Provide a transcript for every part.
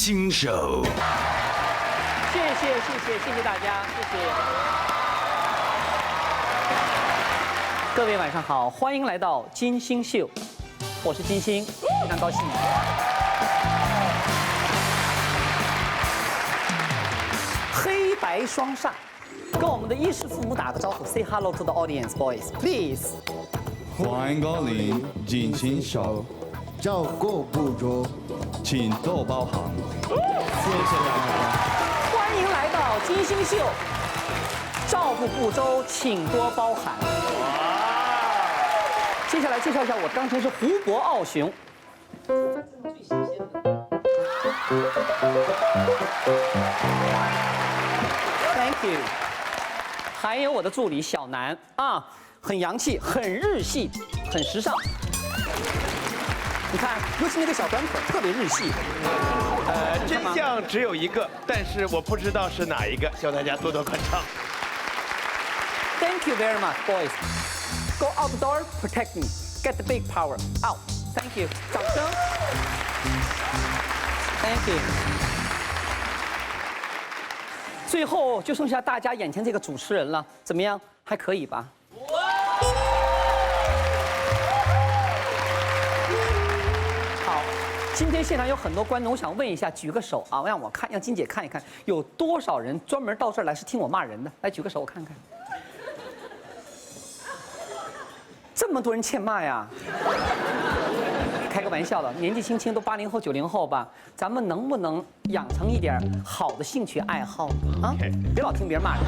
星秀。谢谢大家，谢谢。各位晚上好，欢迎来到金星秀，我是金星，非常高兴。黑白双煞，跟我们的衣食父母打个招呼 ，Say hello to the audience, boys, please。欢迎光临金星秀，照顾不周，请多包涵。谢谢大家。欢迎来到金星秀，照顾不周，请多包涵。接下来介绍一下我当成是湖泊傲雄。Thank you。还有我的助理小南啊，很洋气，很日系，很时尚。你看，尤其那个小短腿，特别日系。真相只有一个，但是我不知道是哪一个，希望大家多多关照。Thank you very much, boys. Go outdoor, protect me, get the big power. Out. Thank you. 掌声。Thank you. 最后就剩下大家眼前这个主持人了，怎么样？还可以吧？好，今天现场有很多观众，我想问一下，举个手啊，让我看，让金姐看一看，有多少人专门到这儿来是听我骂人的？来举个手，我看看。这么多人欠骂呀！开个玩笑了，年纪轻轻都80后、90后吧，咱们能不能养成一点好的兴趣爱好啊？别老听别人骂人。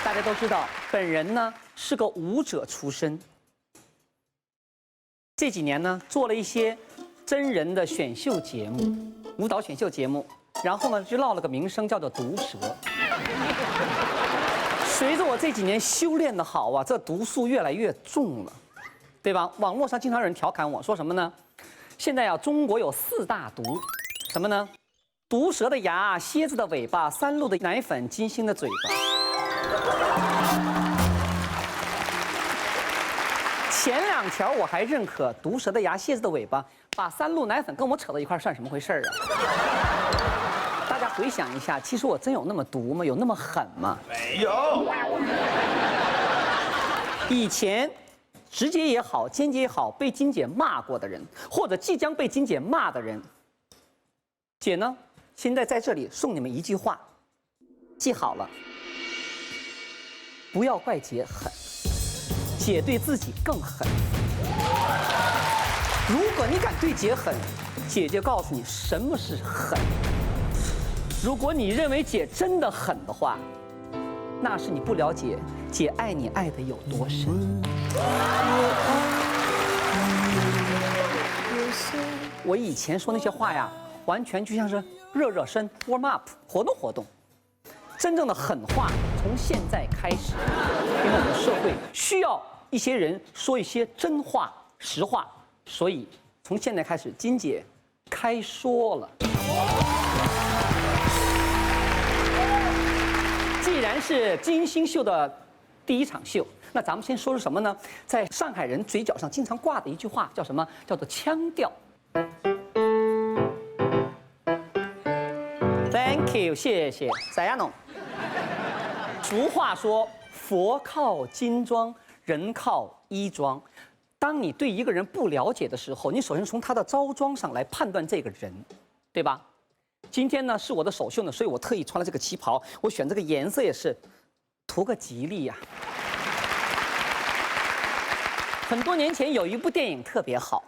大家都知道，本人呢是个舞者出身，这几年呢做了一些真人的选秀节目、舞蹈选秀节目，然后呢就落了个名声，叫做毒舌。随着我这几年修炼的好啊，这毒素越来越重了，对吧？网络上经常有人调侃我说什么呢？现在啊，中国有4大毒，什么呢？毒蛇的牙、蝎子的尾巴、3鹿的奶粉、金星的嘴巴。前2条我还认可，毒蛇的牙、蝎子的尾巴，把3鹿奶粉跟我扯到一块算什么回事啊？大家回想一下，其实我真有那么毒吗？有那么狠吗？没有。以前直接也好，间接也好，被金姐骂过的人，或者即将被金姐骂的人，姐呢，现在在这里送你们一句话，记好了，不要怪姐狠，姐对自己更狠。如果你敢对姐狠，姐就告诉你什么是狠。如果你认为姐真的狠的话，那是你不了解姐爱你爱的有多深。我以前说那些话呀，完全就像是热身 warm up 活动。真正的狠话从现在开始，因为我们社会需要一些人说一些真话实话，所以从现在开始，金姐开说了。既然是金星秀的第一场秀，那咱们先说说什么呢？在上海人嘴角上经常挂的一句话叫什么？叫做腔调。Thank you， 谢谢。咋样弄？俗话说，佛靠金装，人靠衣装。当你对一个人不了解的时候，你首先从他的着装上来判断这个人，对吧？今天呢是我的首秀呢，所以我特意穿了这个旗袍，我选这个颜色也是图个吉利呀。很多年前有一部电影特别好，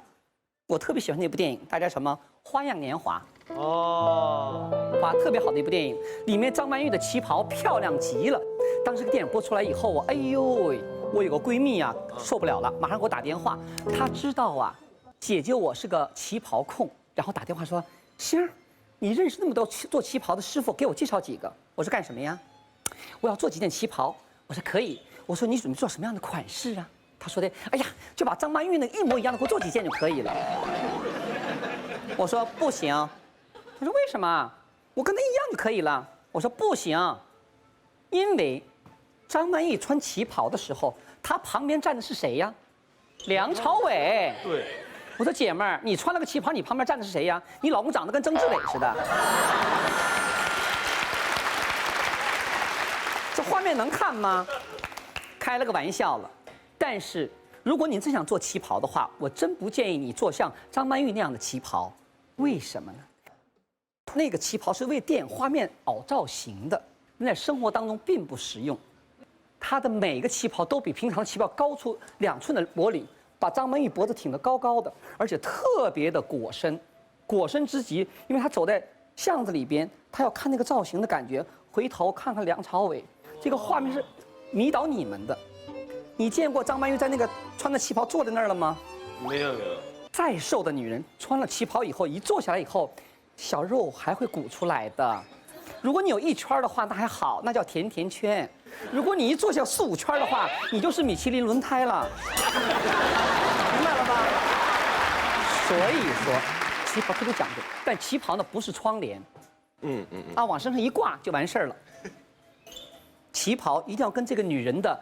我特别喜欢那部电影，大家什么《花样年华》哦，哇，特别好的一部电影，里面张曼玉的旗袍漂亮极了。当时这个电影播出来以后，哎呦喂，我有个闺蜜啊受不了了，马上给我打电话，她知道啊，姐姐我是个旗袍控，然后打电话说，星儿，你认识那么多做旗袍的师傅，给我介绍几个。我说干什么呀？我要做几件旗袍。我说可以。我说你准备做什么样的款式啊？他说的，哎呀，就把张曼玉那个一模一样的给我做几件就可以了。我说不行。他说为什么？我跟他一样就可以了。我说不行，因为张曼玉穿旗袍的时候，她旁边站的是谁呀？梁朝伟。对。我说姐们儿，你穿了个旗袍，你旁边站的是谁呀？你老公长得跟曾志伟似的。这画面能看吗？开了个玩笑了。但是如果你真想做旗袍的话，我真不建议你做像张曼玉那样的旗袍。为什么呢？那个旗袍是为电影画面凹造型的，在生活当中并不实用。它的每个旗袍都比平常的旗袍高出2寸的脖领，把张曼玉脖子挺得高高的，而且特别的裹身，裹身之极，因为她走在巷子里边，她要看那个造型的感觉，回头看看梁朝伟，这个画面是迷倒你们的。你见过张曼玉在那个穿着旗袍坐在那儿了吗？没有。再瘦的女人穿了旗袍以后，一坐下来以后，小肉还会鼓出来的。如果你有1圈的话，那还好，那叫甜甜圈。如果你一坐下4、5圈的话，你就是米其林轮胎了。明白了吧？所以说，旗袍特别讲究，但旗袍呢不是窗帘，往身上一挂就完事儿了。旗袍一定要跟这个女人的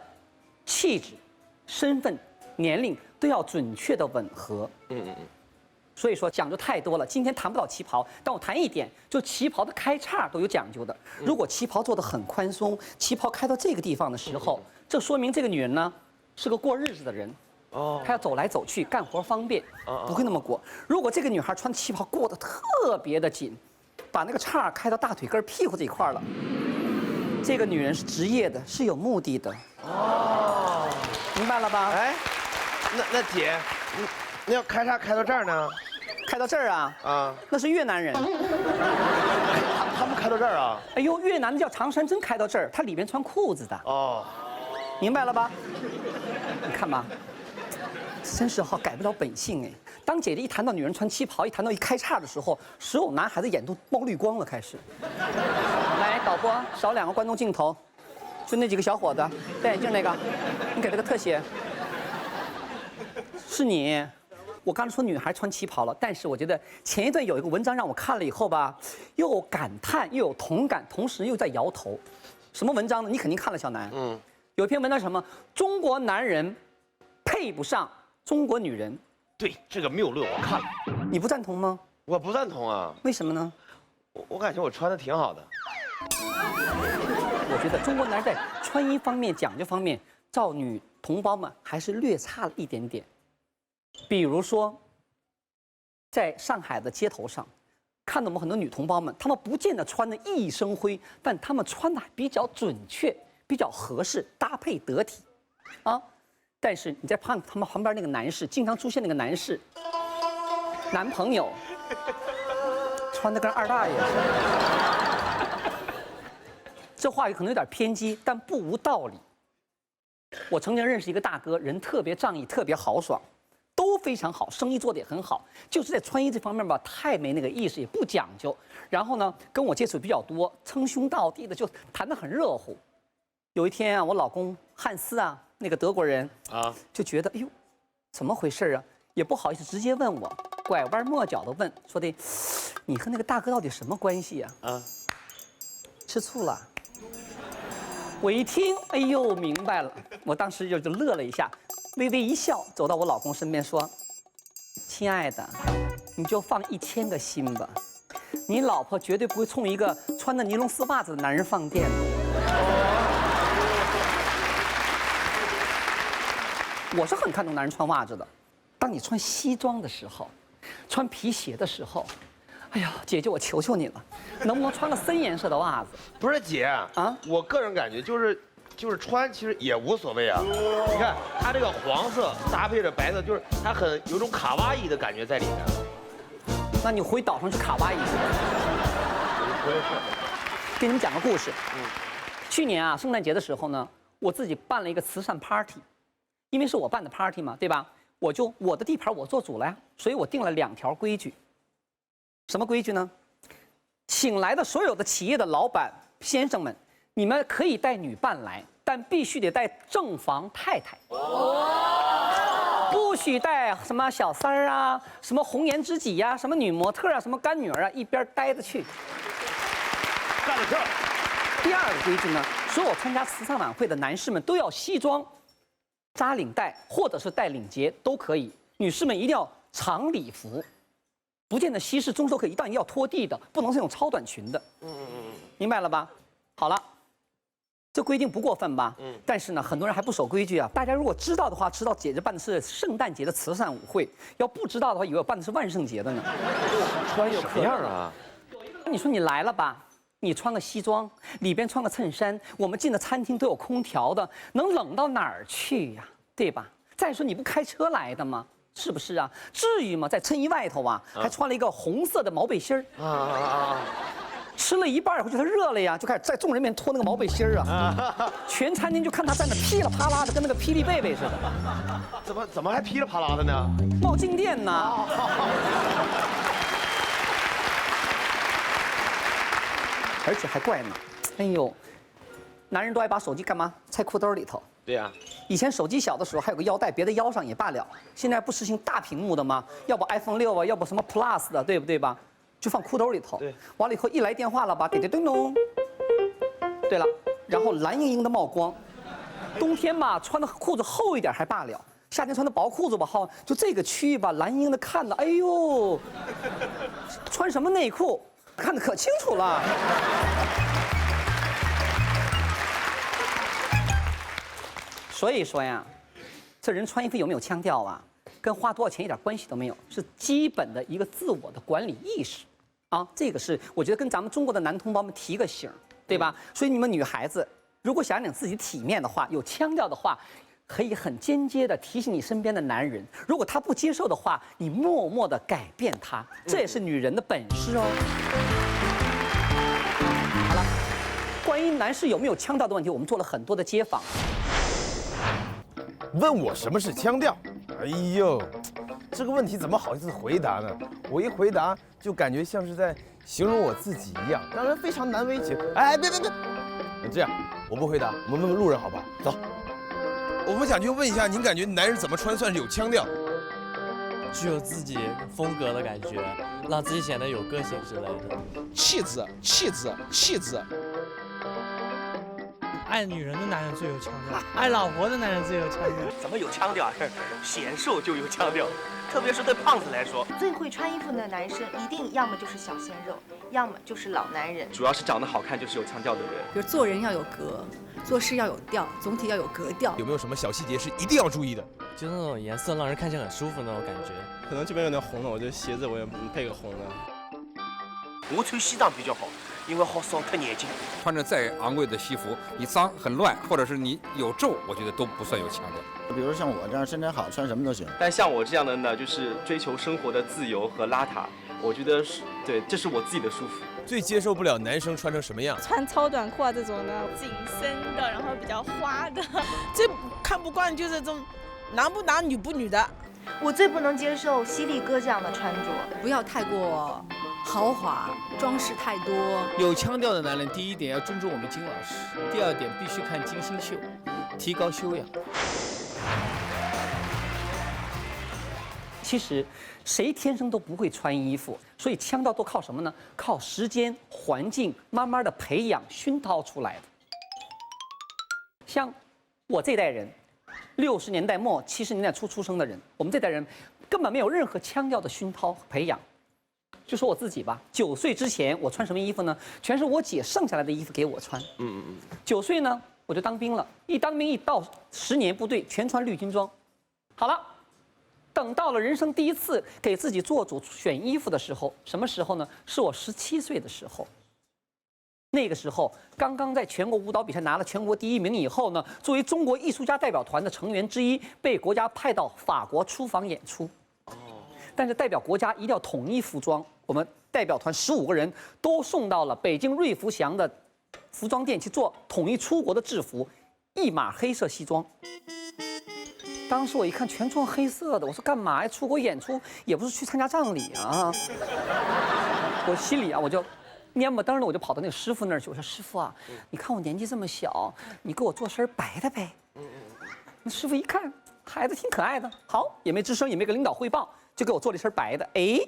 气质、身份、年龄都要准确的吻合。所以说讲究太多了，今天谈不到旗袍，但我谈一点，就旗袍的开叉都有讲究的。如果旗袍做得很宽松，旗袍开到这个地方的时候，这说明这个女人呢是个过日子的人。她要走来走去，干活方便，不会那么裹。如果这个女孩穿旗袍裹得特别的紧，把那个叉开到大腿根、屁股这一块了，这个女人是职业的，是有目的的。明白了吧？哎，那姐，那要开叉开到这儿呢？开到这儿啊？那是越南人。他们开到这儿啊？哎呦，越南的叫长衫真开到这儿，它里面穿裤子的。明白了吧？你看吧，真是改不了本性哎。当姐姐一谈到女人穿旗袍，一谈到一开叉的时候，所有男孩子眼都冒绿光了，开始。来，导播少2个观众镜头，就那几个小伙子，戴眼镜那个，你给了个特写。是你。我刚才说女孩穿旗袍了，但是我觉得前一段有一个文章让我看了以后吧，又感叹又有同感，同时又在摇头。什么文章呢？你肯定看了，小南。有一篇文章什么？中国男人配不上中国女人。对，这个谬论我看了。你不赞同吗？我不赞同啊。为什么呢？我感觉我穿的挺好的。我觉得中国男人在穿衣方面、讲究方面，照女同胞们还是略差了一点点。比如说，在上海的街头上，看到我们很多女同胞们，她们不见得穿得熠熠生辉，但她们穿的比较准确，比较合适，搭配得体，但是你在他们旁边那个男士，经常出现那个男士，男朋友，穿的跟二大爷似的。这话语可能有点偏激，但不无道理。我曾经认识一个大哥，人特别仗义，特别豪爽。都非常好，生意做得也很好，就是在穿衣这方面吧，太没那个意识，也不讲究。然后呢，跟我接触比较多，称兄道弟的，就谈得很热乎。有一天啊，我老公汉斯啊，那个德国人就觉得哎呦，怎么回事啊？也不好意思直接问我，拐弯抹角的问，说的，你和那个大哥到底什么关系呀？吃醋了。我一听，哎呦，明白了，我当时就乐了一下。微微一笑，走到我老公身边说：“亲爱的，你就放1000个心吧，你老婆绝对不会冲一个穿着尼龙丝袜子的男人放电的。”我是很看重男人穿袜子的，当你穿西装的时候，穿皮鞋的时候，哎呀，姐姐，我求求你了，能不能穿个深颜色的袜子？不是姐我个人感觉就是穿其实也无所谓啊。你看它这个黄色搭配着白色，就是它很有种卡哇伊的感觉在里面。那你回岛上去卡哇伊去。我也是。给你们讲个故事。去年啊，圣诞节的时候呢，我自己办了一个慈善 party， 因为是我办的 party 嘛，对吧？我的地盘我做主了呀，所以我定了2条规矩。什么规矩呢？请来的所有的企业的老板先生们，你们可以带女伴来，但必须得带正房太太。不许带什么小三儿啊，什么红颜知己呀，什么女模特啊，什么干女儿啊，一边待着去。干了这。第2个规矩呢，所有参加慈善晚会的男士们都要西装、扎领带或者是带领结都可以，女士们一定要长礼服，不见得西式中式可以，一定要拖地的，不能是那种超短裙的。明白了吧？好了。这规定不过分吧？但是呢，很多人还不守规矩啊。大家如果知道的话，知道姐姐办的是圣诞节的慈善舞会；要不知道的话，以为我办的是万圣节的呢。穿什么样啊？你说你来了吧？你穿个西装，里边穿个衬衫，我们进的餐厅都有空调的，能冷到哪儿去呀？对吧？再说你不开车来的吗？是不是啊？至于吗？在衬衣外头啊，还穿了一个红色的毛背心儿。吃了一半以后，觉得热了呀，就开始在众人面前脱那个毛背心儿啊。全餐厅就看他在那噼里啪啦的，跟那个霹雳贝贝似的。怎么还噼里啪啦的呢？冒静电呢。而且还怪呢，哎呦，男人都爱把手机干嘛？揣裤兜里头。对呀。以前手机小的时候还有个腰带别在腰上也罢了，现在不实行大屏幕的吗？要不 iPhone 6啊，要不什么 Plus 的，对不对吧？就放裤兜里头。对。完了以后一来电话了吧，叮叮咚咚。对了，然后蓝莹莹的冒光。冬天嘛，穿的裤子厚一点还罢了，夏天穿的薄裤子吧，好，就这个区域吧，蓝莹莹的看的，哎呦，穿什么内裤，看得可清楚了。所以说呀，这人穿衣服有没有腔调啊，跟花多少钱一点关系都没有，是基本的一个自我的管理意识，啊，这个是我觉得跟咱们中国的男同胞们提个醒，对吧？所以你们女孩子如果想让自己体面的话，有腔调的话，可以很间接的提醒你身边的男人，如果他不接受的话，你默默的改变他，这也是女人的本事哦。好了，关于男士有没有腔调的问题，我们做了很多的街访。问我什么是腔调？哎呦，这个问题怎么好意思回答呢？我一回答就感觉像是在形容我自己一样，让人非常难为情。哎，别，这样我不回答，我们问问路人好不好？走。我们想去问一下，您感觉男人怎么穿算是有腔调？具有自己风格的感觉，让自己显得有个性之类的。气质。爱女人的男人最有腔调，爱老婆的男人最有腔调。怎么有腔调啊？显瘦就有腔调，特别是对胖子来说。最会穿衣服的男生，一定要么就是小鲜肉，要么就是老男人。主要是长得好看，就是有腔调的人。比如做人要有格，做事要有调，总体要有格调。有没有什么小细节是一定要注意的？就那种颜色让人看起来很舒服那种感觉。可能这边有点红了，我觉得鞋子我也配个红的。我穿西装比较好，因为好扫脱眼睛。穿着再昂贵的西服，你脏很乱，或者是你有皱，我觉得都不算有腔调。比如像我这样身材好，穿什么都行。但像我这样的呢，就是追求生活的自由和邋遢，我觉得是对，这是我自己的舒服。最接受不了男生穿成什么样？穿超短裤啊这种的，紧身的，然后比较花的，最看不惯就是这种男不男女不女的。我最不能接受犀利哥这样的穿着，不要太过豪华，装饰太多。有腔调的男人，第一点要尊重我们金老师，第二点必须看金星秀，提高修养。其实，谁天生都不会穿衣服，所以腔调都靠什么呢？靠时间、环境慢慢的培养、熏陶出来的。像我这代人，60年代末、70年代初出生的人，我们这代人根本没有任何腔调的熏陶和培养。就说我自己吧，9岁之前我穿什么衣服呢？全是我姐剩下来的衣服给我穿。9岁呢，我就当兵了，一当兵一到10年部队，全穿绿军装。好了。等到了人生第一次给自己做主选衣服的时候，什么时候呢？是我17岁的时候。那个时候刚刚在全国舞蹈比赛拿了全国第1名以后呢，作为中国艺术家代表团的成员之一，被国家派到法国出访演出。但是代表国家一定要统一服装，我们代表团15个人都送到了北京瑞福祥的服装店去做统一出国的制服，一码黑色西装。当时我一看全穿黑色的，我说干嘛呀？出国演出也不是去参加葬礼啊！我心里啊，我就蔫不登的，我就跑到那个师傅那儿去。我说师傅啊，你看我年纪这么小，你给我做身白的呗。那师傅一看孩子挺可爱的，好，也没吱声，也没跟领导汇报，就给我做了一身白的。哎，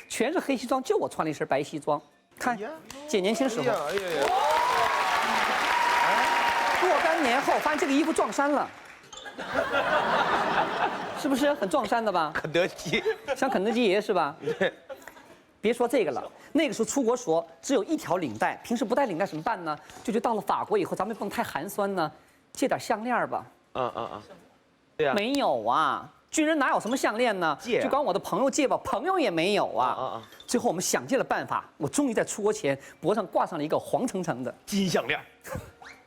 全是黑西装，就我穿了一身白西装。看，姐年轻时候，若干年后发现这个衣服撞衫了。是不是很撞衫的吧？肯德基像肯德基爷是吧？对。别说这个了，那个时候出国说只有一条领带，平时不带领带怎么办呢？就到了法国以后，咱们也不能太寒酸呢，借点项链吧。对呀。没有啊，军人哪有什么项链呢？借、啊。就管我的朋友借吧，朋友也没有啊。最后我们想尽了办法，我终于在出国前脖上挂上了一个黄澄澄的金项链，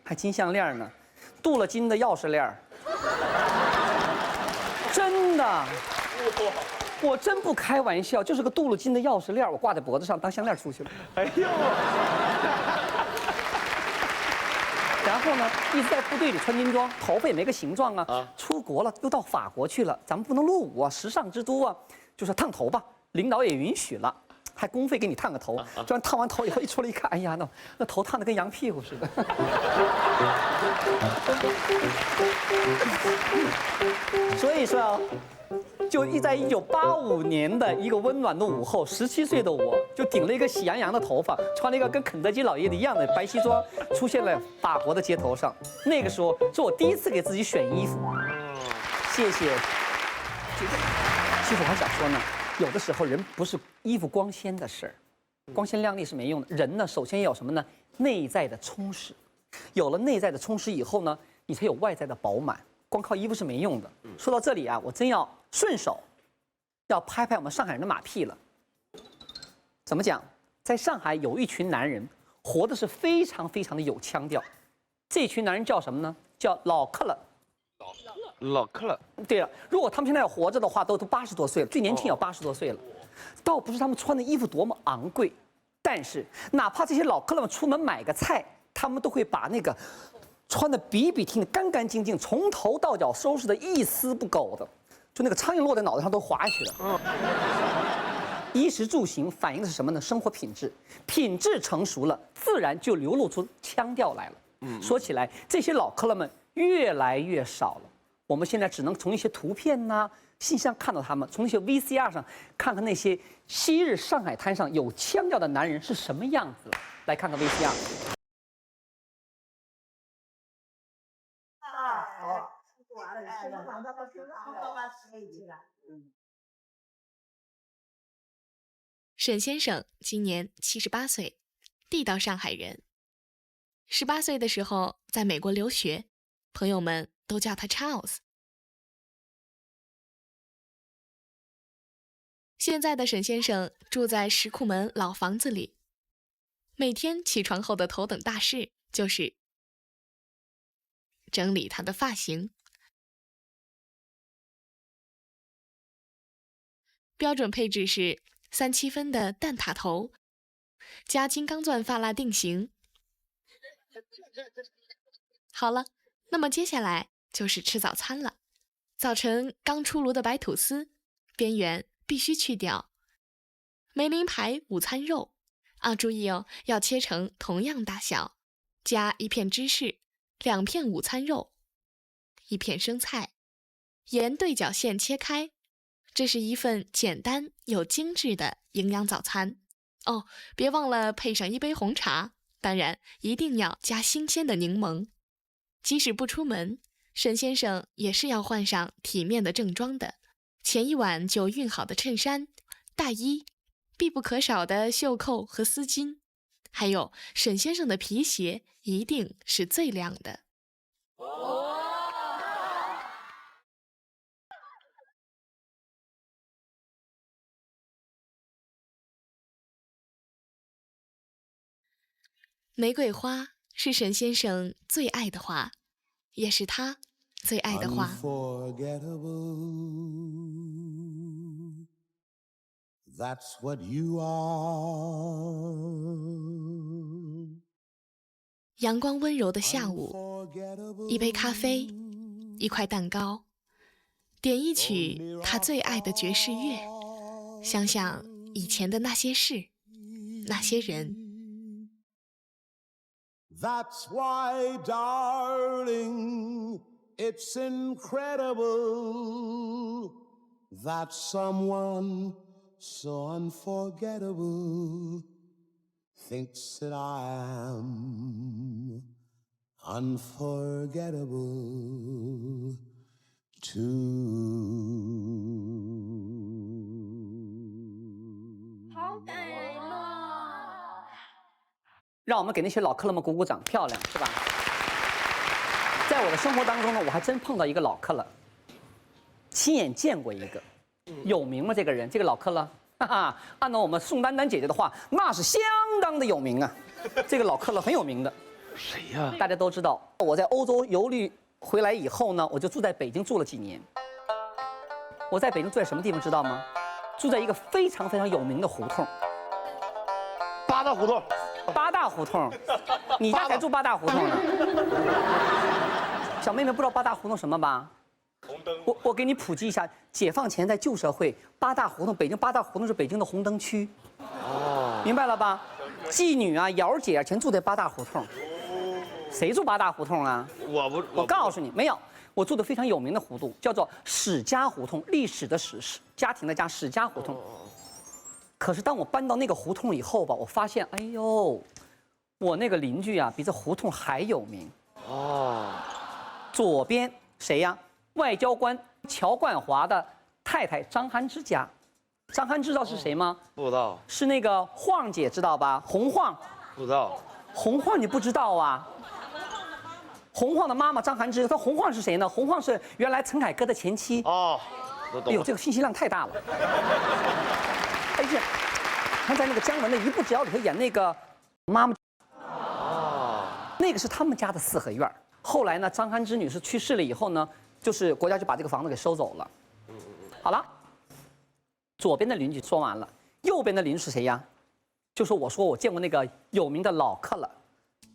还金项链呢，镀了金的钥匙链，真的。我真不开玩笑，就是个镀了金的钥匙链，我挂在脖子上当项链出去了。哎呦！然后呢，一直在部队里穿军装，头发也没个形状啊。出国了，又到法国去了，咱们不能落伍啊，时尚之都啊，就说烫头吧，领导也允许了，还公费给你烫个头。这样烫完头以后一出来一看，哎呀，那头烫的跟羊屁股似的。所以说。就在1985年的一个温暖的午后，17岁的我就顶了一个喜羊羊的头发，穿了一个跟肯德基老爷子一样的白西装，出现在法国的街头上。那个时候是我第一次给自己选衣服。谢谢。其实我还想说呢，有的时候人不是衣服光鲜的事儿，光鲜亮丽是没用的。人呢，首先要有什么呢？内在的充实。有了内在的充实以后呢，你才有外在的饱满。光靠衣服是没用的。说到这里啊，我真要顺手要拍拍我们上海人的马屁了。怎么讲？在上海有一群男人活的是非常非常的有腔调，这群男人叫什么呢？叫老克了。老克了。对了，如果他们现在要活着的话，都80多岁了，最年轻也80多岁了。倒不是他们穿的衣服多么昂贵，但是哪怕这些老克了们出门买个菜，他们都会把那个穿的笔笔挺干干净净，从头到脚收拾的一丝不苟的，就那个苍蝇落在脑袋上都滑下去了。衣食住行反映的是什么呢？生活品质，品质成熟了，自然就流露出腔调来了。说起来，这些老克了们越来越少了。我们现在只能从一些图片呐、信箱看到他们，从那些 VCR 上看看那些昔日上海滩上有腔调的男人是什么样子。来看看 VCR。沈先生今年78岁，地道上海人。18岁的时候在美国留学，朋友们都叫他 Charles。现在的沈先生住在石库门老房子里，每天起床后的头等大事就是整理他的发型。标准配置是37分的蛋挞头，加金刚钻发蜡定型。好了，那么接下来就是吃早餐了。早晨刚出炉的白吐司，边缘必须去掉。梅林牌午餐肉啊，注意哦，要切成同样大小，加1片芝士，2片午餐肉，1片生菜，沿对角线切开。这是一份简单又精致的营养早餐哦，别忘了配上1杯红茶，当然一定要加新鲜的柠檬。即使不出门，沈先生也是要换上体面的正装的，前一晚就熨好的衬衫、大衣，必不可少的袖扣和丝巾，还有沈先生的皮鞋一定是最亮的。玫瑰花是沈先生最爱的花，也是他最爱的花。That's what you are. 阳光温柔的下午，1杯咖啡，1块蛋糕，点一曲他最爱的爵士乐，想想以前的那些事，那些人。That's why, darling, it's incredible that someone so unforgettable thinks that I am unforgettable too. 让我们给那些老克勒们鼓鼓掌，漂亮是吧？在我的生活当中呢，我还真碰到一个老克勒，亲眼见过一个，有名吗？这个人，这个老克勒，哈哈，按照我们宋丹丹姐姐的话，那是相当的有名啊。这个老克勒很有名的，谁呀？大家都知道，我在欧洲游历回来以后呢，我就住在北京住了几年。我在北京住在什么地方知道吗？住在一个非常非常有名的胡同。八大胡同。八大胡同，你家才住八大胡同呢。小妹妹不知道八大胡同什么吧？红灯。我给你普及一下，解放前在旧社会，八大胡同，北京八大胡同是北京的红灯区。哦。明白了吧？妓女啊，瑶姐啊，全住在八大胡同。谁住八大胡同啊？我告诉你，没有。我住的非常有名的胡同，叫做史家胡同，历史的史，家庭的家，史家胡同。可是当我搬到那个胡同以后吧，我发现，哎呦，我那个邻居啊，比这胡同还有名。哦。左边谁呀？外交官乔冠华的太太张涵之家。张涵之知道是谁吗？不知道。是那个晃姐，知道吧？洪晃。不知道。洪晃你不知道啊？洪晃的妈妈张涵之，她洪晃是谁呢？洪晃是原来陈凯歌的前妻。哦。哎呦，这个信息量太大了。哎呀，他在那个姜文的《一步之遥》里头演那个妈妈。哦。那个是他们家的四合院。后来呢，张涵之女士去世了以后呢，就是国家就把这个房子给收走了。好了，左边的邻居说完了，右边的邻居是谁呀？就是我说我见过那个有名的老克了，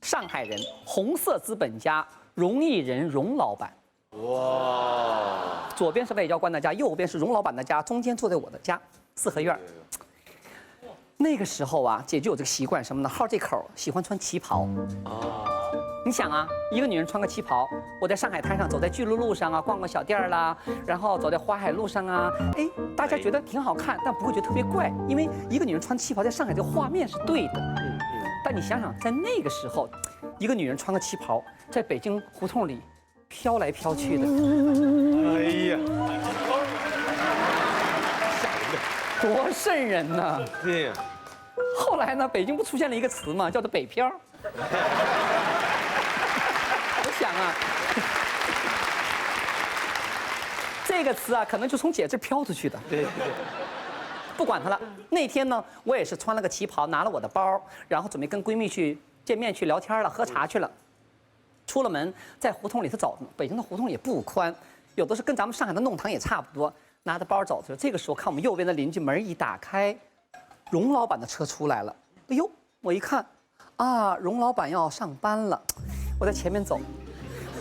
上海人，红色资本家荣毅仁荣老板。哇！左边是外交官的家，右边是荣老板的家，中间坐在我的家，四合院。那个时候啊，姐就有这个习惯什么呢？好这口，喜欢穿旗袍。哦。你想啊，一个女人穿个旗袍，我在上海滩上走在巨鹿路上啊，逛个小店啦，然后走在淮海路上啊，哎，大家觉得挺好看，但不会觉得特别怪，因为一个女人穿旗袍在上海这个画面是对的。但你想想，在那个时候，一个女人穿个旗袍，在北京胡同里飘来飘去的，哎呀，吓人的，多瘆人呐！对呀。后来呢，北京不出现了一个词嘛，叫做北漂。我想啊，这个词啊，可能就从姐这飘出去的。对对对。不管它了。那天呢，我也是穿了个旗袍，拿了我的包，然后准备跟闺蜜去见面、去聊天了，喝茶去了。出了门，在胡同里头走，北京的胡同也不宽，有的是跟咱们上海的弄堂也差不多。拿着包走着，这个时候看我们右边的邻居门一打开，荣老板的车出来了。哎呦，我一看，啊，荣老板要上班了。我在前面走，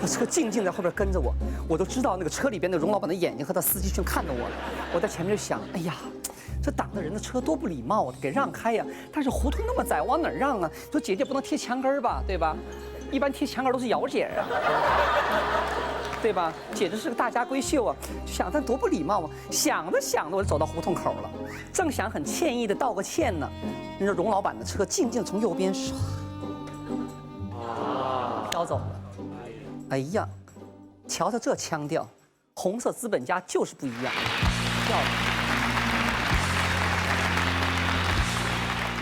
我车静静在后边跟着我，我都知道那个车里边的荣老板的眼睛和他司机全看着我。我在前面就想，哎呀，这挡着人的车多不礼貌啊，给让开呀！但是胡同那么窄，往哪儿让啊？说姐姐不能贴墙根吧，对吧？一般贴墙根都是姚姐啊，对吧？姐姐是个大家闺秀啊，想但多不礼貌啊！想着想着，我就走到胡同口了，正想很歉意的道个歉呢，人家荣老板的车静静从右边唰飘走了。哎呀，瞧瞧这腔调，红色资本家就是不一样，漂亮。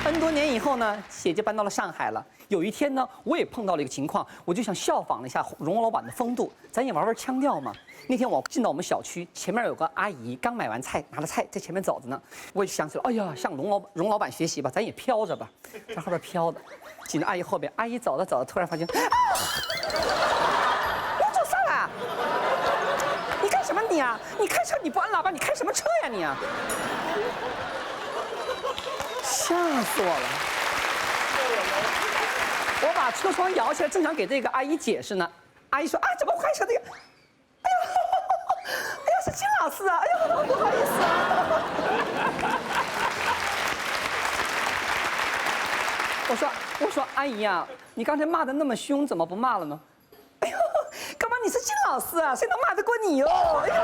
N 多年以后呢，姐姐搬到了上海了。有一天呢，我也碰到了一个情况，我就想效仿了一下荣老板的风度，咱也玩玩腔调嘛。那天我进到我们小区，前面有个阿姨刚买完菜，拿了菜在前面走着呢。我就想起了，哎呀，向荣老板学习吧，咱也飘着吧，在后边飘的，紧着阿姨后边。阿姨走着走着，突然发现，啊，我走上来，你干什么你啊？你开车你不按喇叭，你开什么车呀你啊？吓死我了！我把车窗摇起来，正想给这个阿姨解释呢。阿姨说：“啊，怎么开车这个？哎呀，哎呀，是金老师啊！哎呀，不好意思啊。”我说阿姨呀，你刚才骂的那么凶，怎么不骂了呢？哎呦，干嘛你是金老师啊？谁能骂得过你哦？哎呦！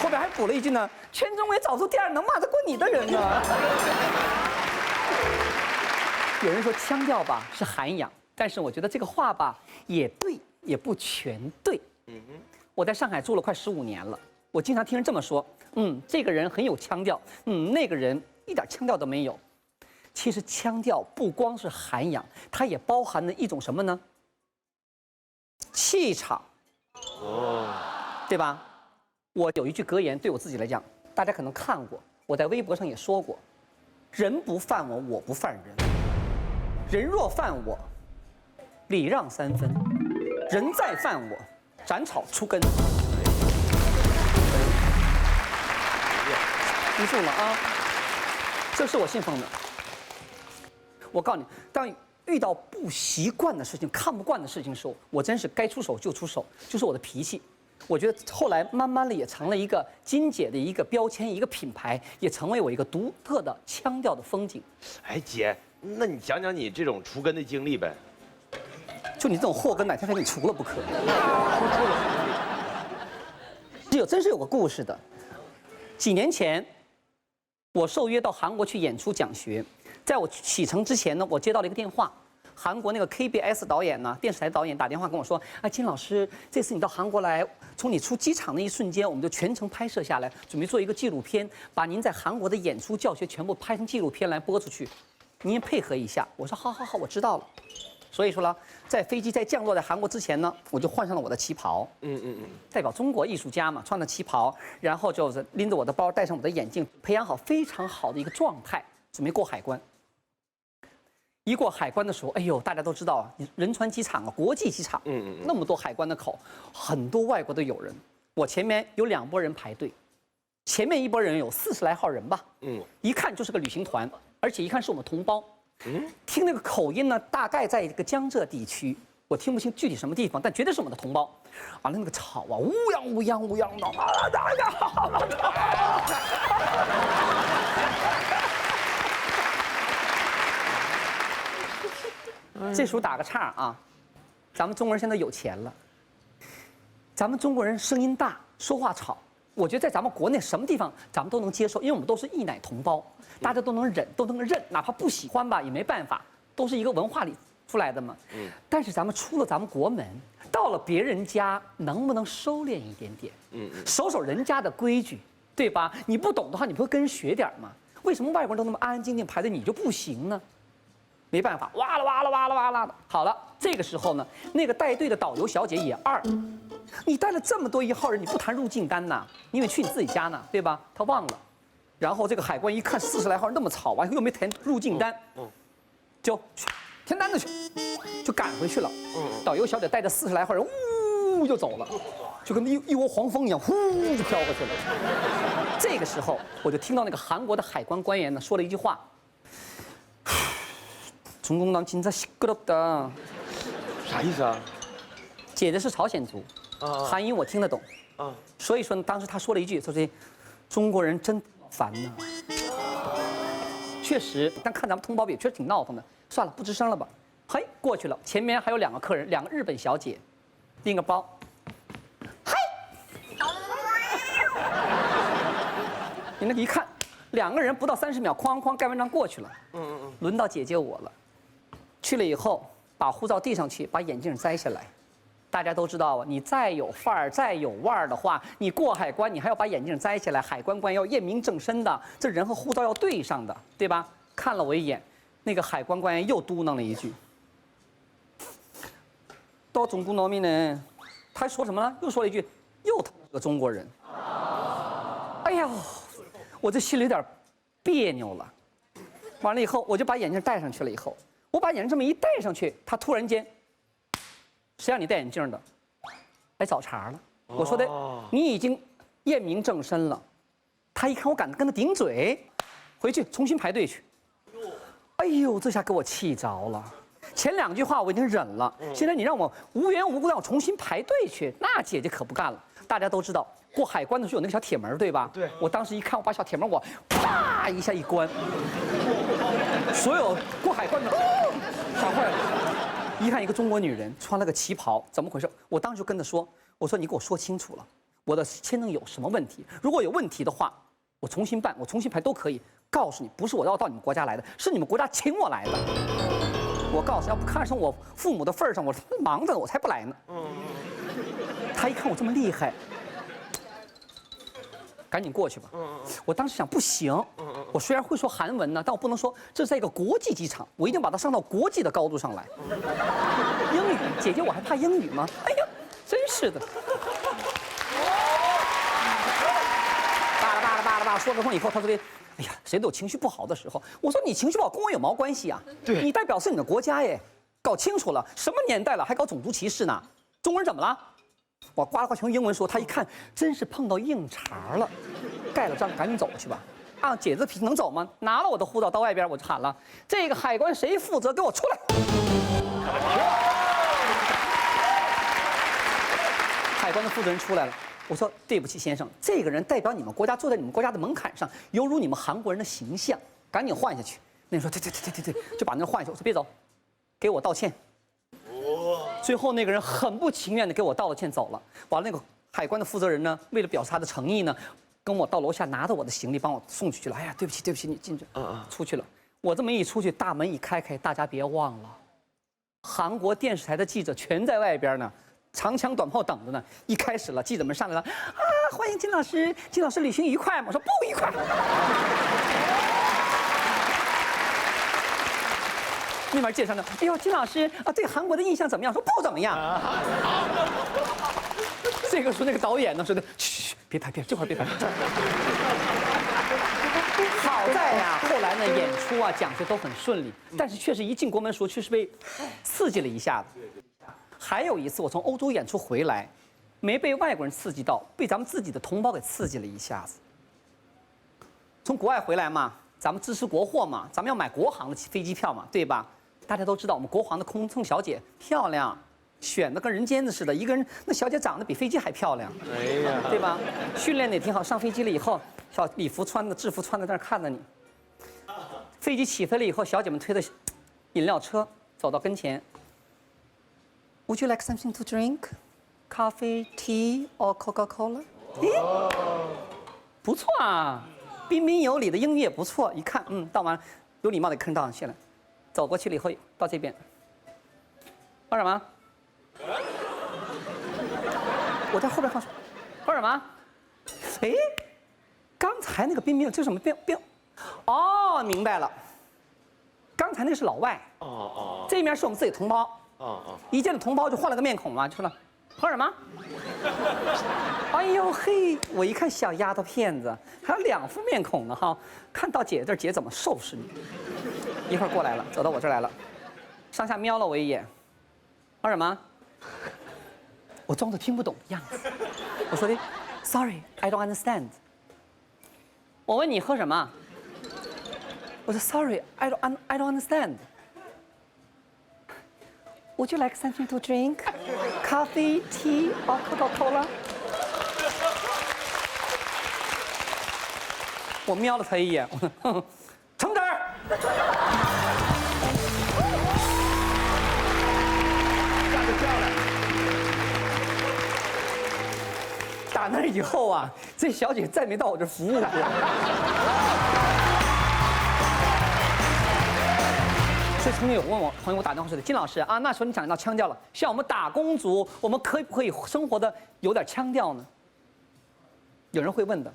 后边还补了一句呢，圈中没找出第二能骂得过你的人呢。有人说腔调吧是涵养，但是我觉得这个话吧也对，也不全对。我在上海住了快15年了，我经常听人这么说，这个人很有腔调，那个人一点腔调都没有。其实腔调不光是涵养，它也包含了一种什么呢？气场。对吧？我有一句格言，对我自己来讲，大家可能看过，我在微博上也说过：人不犯我，我不犯人；人若犯我，礼让3分；人再犯我，斩草除根。记住了啊，这是我信奉的。我告诉你，当遇到不习惯的事情、看不惯的事情的时候，我真是该出手就出手，就是我的脾气。我觉得后来慢慢的也成了一个金姐的一个标签、一个品牌，也成为我一个独特的腔调的风景。哎，姐，那你讲讲你这种除根的经历呗？就你这种祸根，哪天非给你除了不可。真是有个故事的。几年前，我受约到韩国去演出讲学，在我启程之前呢，我接到了一个电话。韩国那个 KBS 导演呢，电视台导演打电话跟我说：“啊，金老师，这次你到韩国来，从你出机场的一瞬间，我们就全程拍摄下来，准备做一个纪录片，把您在韩国的演出教学全部拍成纪录片来播出去，您配合一下。”我说：“好，我知道了。”所以说呢，在飞机在降落在韩国之前呢，我就换上了我的旗袍，代表中国艺术家嘛，穿的旗袍，然后就是拎着我的包，戴上我的眼镜，培养好非常好的一个状态，准备过海关。一过海关的时候，哎呦，大家都知道啊，仁川机场啊，国际机场，那么多海关的口，很多外国的友人。我前面有2拨人排队，前面一拨人有40来号人吧，一看就是个旅行团，而且一看是我们同胞，听那个口音呢，大概在这个江浙地区，我听不清具体什么地方，但绝对是我们的同胞。完了那个吵啊，乌泱的，这时候打个岔啊，咱们中国人现在有钱了，咱们中国人声音大，说话吵，我觉得在咱们国内什么地方咱们都能接受，因为我们都是一奶同胞，大家都能忍，都能认，哪怕不喜欢吧也没办法，都是一个文化里出来的嘛。但是咱们出了咱们国门，到了别人家，能不能收敛一点点？守人家的规矩，对吧？你不懂的话，你不会跟人学点吗？为什么外国人都那么安安静静排队，你就不行呢？没办法，哇啦的。好了，这个时候呢，那个带队的导游小姐也二，你带了这么多1号人，你不谈入境单呐？因为去你自己家呢，对吧？他忘了，然后这个海关一看40来号人那么吵，完又没填入境单，就去填单子去，就赶回去了。导游小姐带着40来号人，呜就走了，就跟一窝黄蜂一样，呼就飘过去了。这个时候，我就听到那个韩国的海关官员呢说了一句话。중국남 진짜 시끄럽다。啥意思啊？姐的是朝鲜族，韩语我听得懂，所以说呢，当时他说了一句，说这中国人真烦呐。确实，但看咱们同胞也确实挺闹腾的。算了，不吱声了吧。嘿，过去了，前面还有2个客人，2个日本小姐，拎个包。嘿，你那一看，2个人不到30秒，哐盖完章过去了。轮到姐姐我了。去了以后，把护照递上去，把眼镜摘下来。大家都知道啊，你再有范儿、再有腕儿的话，你过海关，你还要把眼镜摘下来，海关官要验明正身的，这人和护照要对上的，对吧？看了我一眼，那个海关官员又嘟囔了一句：“到中国农民呢？”他说什么呢？又说了一句：“又他妈个中国人。”哎呀，我这心里有点别扭了。完了以后，我就把眼镜戴上去了。以后，我把眼镜这么一戴上去，他突然间，谁让你戴眼镜的？来找茬了。我说的，你已经验明正身了。他一看我敢跟他顶嘴，回去重新排队去。哎呦，这下给我气着了。前2句话我已经忍了，现在你让我无缘无故让我重新排队去，那姐姐可不干了。大家都知道，过海关的时候有那个小铁门，对吧？对。我当时一看，我把小铁门我啪一下一关，所有过海关的吓坏了。一看一个中国女人穿了个旗袍，怎么回事？我当时就跟她说：“我说你给我说清楚了，我的签证有什么问题？如果有问题的话，我重新办，我重新排都可以。告诉你，不是我要到你们国家来的，是你们国家请我来的。我告诉你，要不看上我父母的份上，我忙着呢，我才不来呢。”他一看我这么厉害，赶紧过去吧。我当时想不行，我虽然会说韩文呢，但我不能说这是在一个国际机场，我一定把它上到国际的高度上来。英语，姐姐我还怕英语吗？哎呀，真是的。巴拉说个通以后，他说的，哎呀，谁都有情绪不好的时候。我说你情绪不好跟我有毛关系啊？对，你代表是你的国家耶，搞清楚了，什么年代了还搞种族歧视呢？中国人怎么了？我呱呱全用英文说，他一看真是碰到硬茬了，盖了章赶紧走去吧。啊，姐子脾气能走吗？拿了我的护照到外边，我就喊了：“这个海关谁负责？给我出来！”海关的负责人出来了。我说：“对不起，先生，这个人代表你们国家，坐在你们国家的门槛上，犹如你们韩国人的形象，赶紧换下去。”那人说：“对，就把那人换下去。”我说：“别走，给我道歉。”最后那个人很不情愿的给我道了歉走了。完了，那个海关的负责人呢，为了表示他的诚意呢，跟我到楼下拿着我的行李帮我送出去了。哎呀，对不起，你进去。出去了。我这么一出去，大门一开开，大家别忘了，韩国电视台的记者全在外边呢，长枪短炮等着呢。一开始了，记者们上来了，啊，欢迎金老师，金老师旅行愉快吗？我说不愉快。那边介绍呢，哎呦，金老师啊，对韩国的印象怎么样？说不怎么样。这个时候那个导演呢说的，嘘，别拍，这会儿别拍。好在呀，后来呢演出啊讲学都很顺利，但是确实一进国门时候确实被刺激了一下子。还有一次我从欧洲演出回来，没被外国人刺激到，被咱们自己的同胞给刺激了一下子。从国外回来嘛，咱们支持国货嘛，咱们要买国航的飞机票嘛，对吧？大家都知道我们国航的空乘小姐漂亮，选的跟人间的似的，一个人那小姐长得比飞机还漂亮，哎呀，对吧？训练的也挺好，上飞机了以后，小礼服穿的、制服穿的在那看着你。飞机起飞了以后，小姐们推着饮料车走到跟前。Would you like something to drink? Coffee, tea, or Coca-Cola? 不错啊，彬彬有礼的英语也不错。一看，到完有礼貌的客人到下来。走过去了以后，到这边，喝什么？我在后边看，喝什么？哎，刚才那个彬彬，这是什么彬？哦，明白了。刚才那个是老外。这面是我们自己同胞。一见到同胞就换了个面孔嘛，就说了，喝什么？哎呦嘿，我一看小丫头片子，还有两副面孔呢哈。看到姐这儿，姐怎么收拾你？一会儿过来了，走到我这儿来了，上下瞄了我一眼，喝什么？我装作听不懂的样子，我说的 ，Sorry, I don't understand。我问你喝什么？我说 Sorry, I don't understand。Would you like something to drink? Coffee, tea, or Coca-Cola? 我瞄了他一眼，我说，成真儿。干得漂亮！打那以后啊，这小姐再没到我这服务过。所以曾经有问我朋友打电话说的，金老师啊，那时候你讲到腔调了，像我们打工族，我们可不可以生活的有点腔调呢？有人会问的，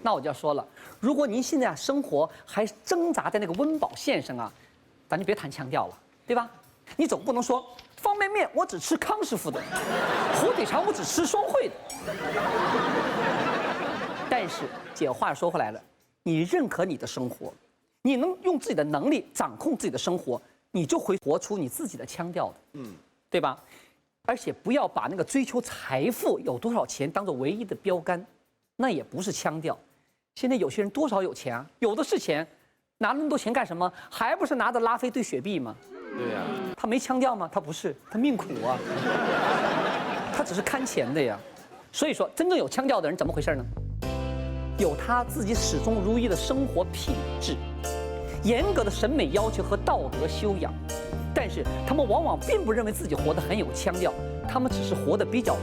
那我就要说了，如果您现在生活还挣扎在那个温饱线上啊，咱就别谈腔调了，对吧？你总不能说方便面我只吃康师傅的，火腿肠我只吃双汇的。但是姐话说回来了，你认可你的生活。你能用自己的能力掌控自己的生活，你就会活出你自己的腔调的，对吧？而且不要把那个追求财富有多少钱当做唯一的标杆，那也不是腔调。现在有些人多少有钱啊，有的是钱，拿那么多钱干什么？还不是拿着拉菲兑雪碧吗？对呀，他没腔调吗？他不是，他命苦啊，他只是看钱的呀。所以说，真正有腔调的人怎么回事呢？有他自己始终如一的生活品质，严格的审美要求和道德修养，但是他们往往并不认为自己活得很有腔调，他们只是活得比较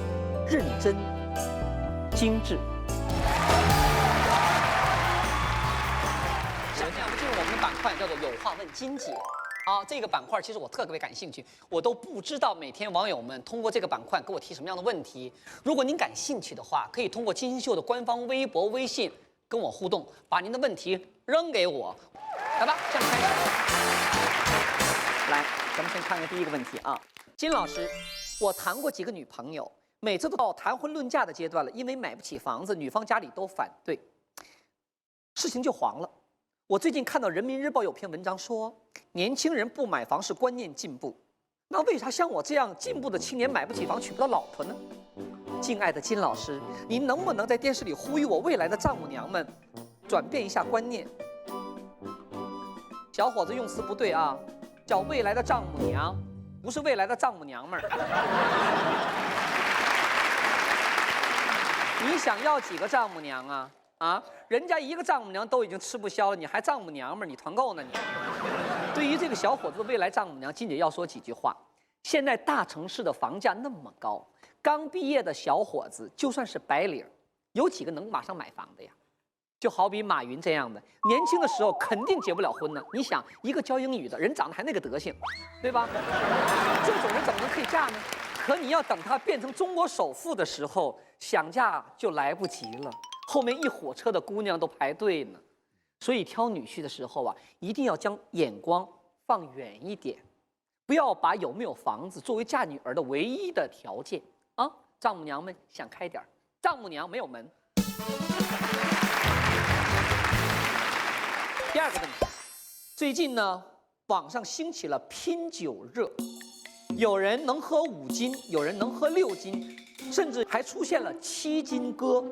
认真、精致。下面我们进入我们的板块，叫做有话问金姐。这个板块其实我特别感兴趣，我都不知道每天网友们通过这个板块给我提什么样的问题。如果您感兴趣的话，可以通过金星秀的官方微博、微信跟我互动，把您的问题扔给我。来吧，向前看。来，咱们先看看第一个问题啊，金老师，我谈过几个女朋友，每次都到谈婚论嫁的阶段了，因为买不起房子，女方家里都反对，事情就黄了。我最近看到人民日报有篇文章说，年轻人不买房是观念进步，那为啥像我这样进步的青年买不起房，娶不到老婆呢？敬爱的金老师，您能不能在电视里呼吁我未来的丈母娘们，转变一下观念？小伙子用词不对啊，叫未来的丈母娘，不是未来的丈母娘们儿。你想要几个丈母娘啊？啊，人家一个丈母娘都已经吃不消了，你还丈母娘们儿，你团购呢你？对于这个小伙子的未来丈母娘，金姐要说几句话。现在大城市的房价那么高，刚毕业的小伙子就算是白领，有几个能马上买房的呀？就好比马云这样的，年轻的时候肯定结不了婚呢。你想，一个教英语的人长得还那个德行，对吧？这种人怎么能可以嫁呢？可你要等他变成中国首富的时候，想嫁就来不及了，后面一火车的姑娘都排队呢。所以挑女婿的时候啊，一定要将眼光放远一点，不要把有没有房子作为嫁女儿的唯一的条件啊！丈母娘们想开点，丈母娘没有门。第二个问题，最近呢，网上兴起了拼酒热，有人能喝5斤，有人能喝6斤，甚至还出现了7斤哥。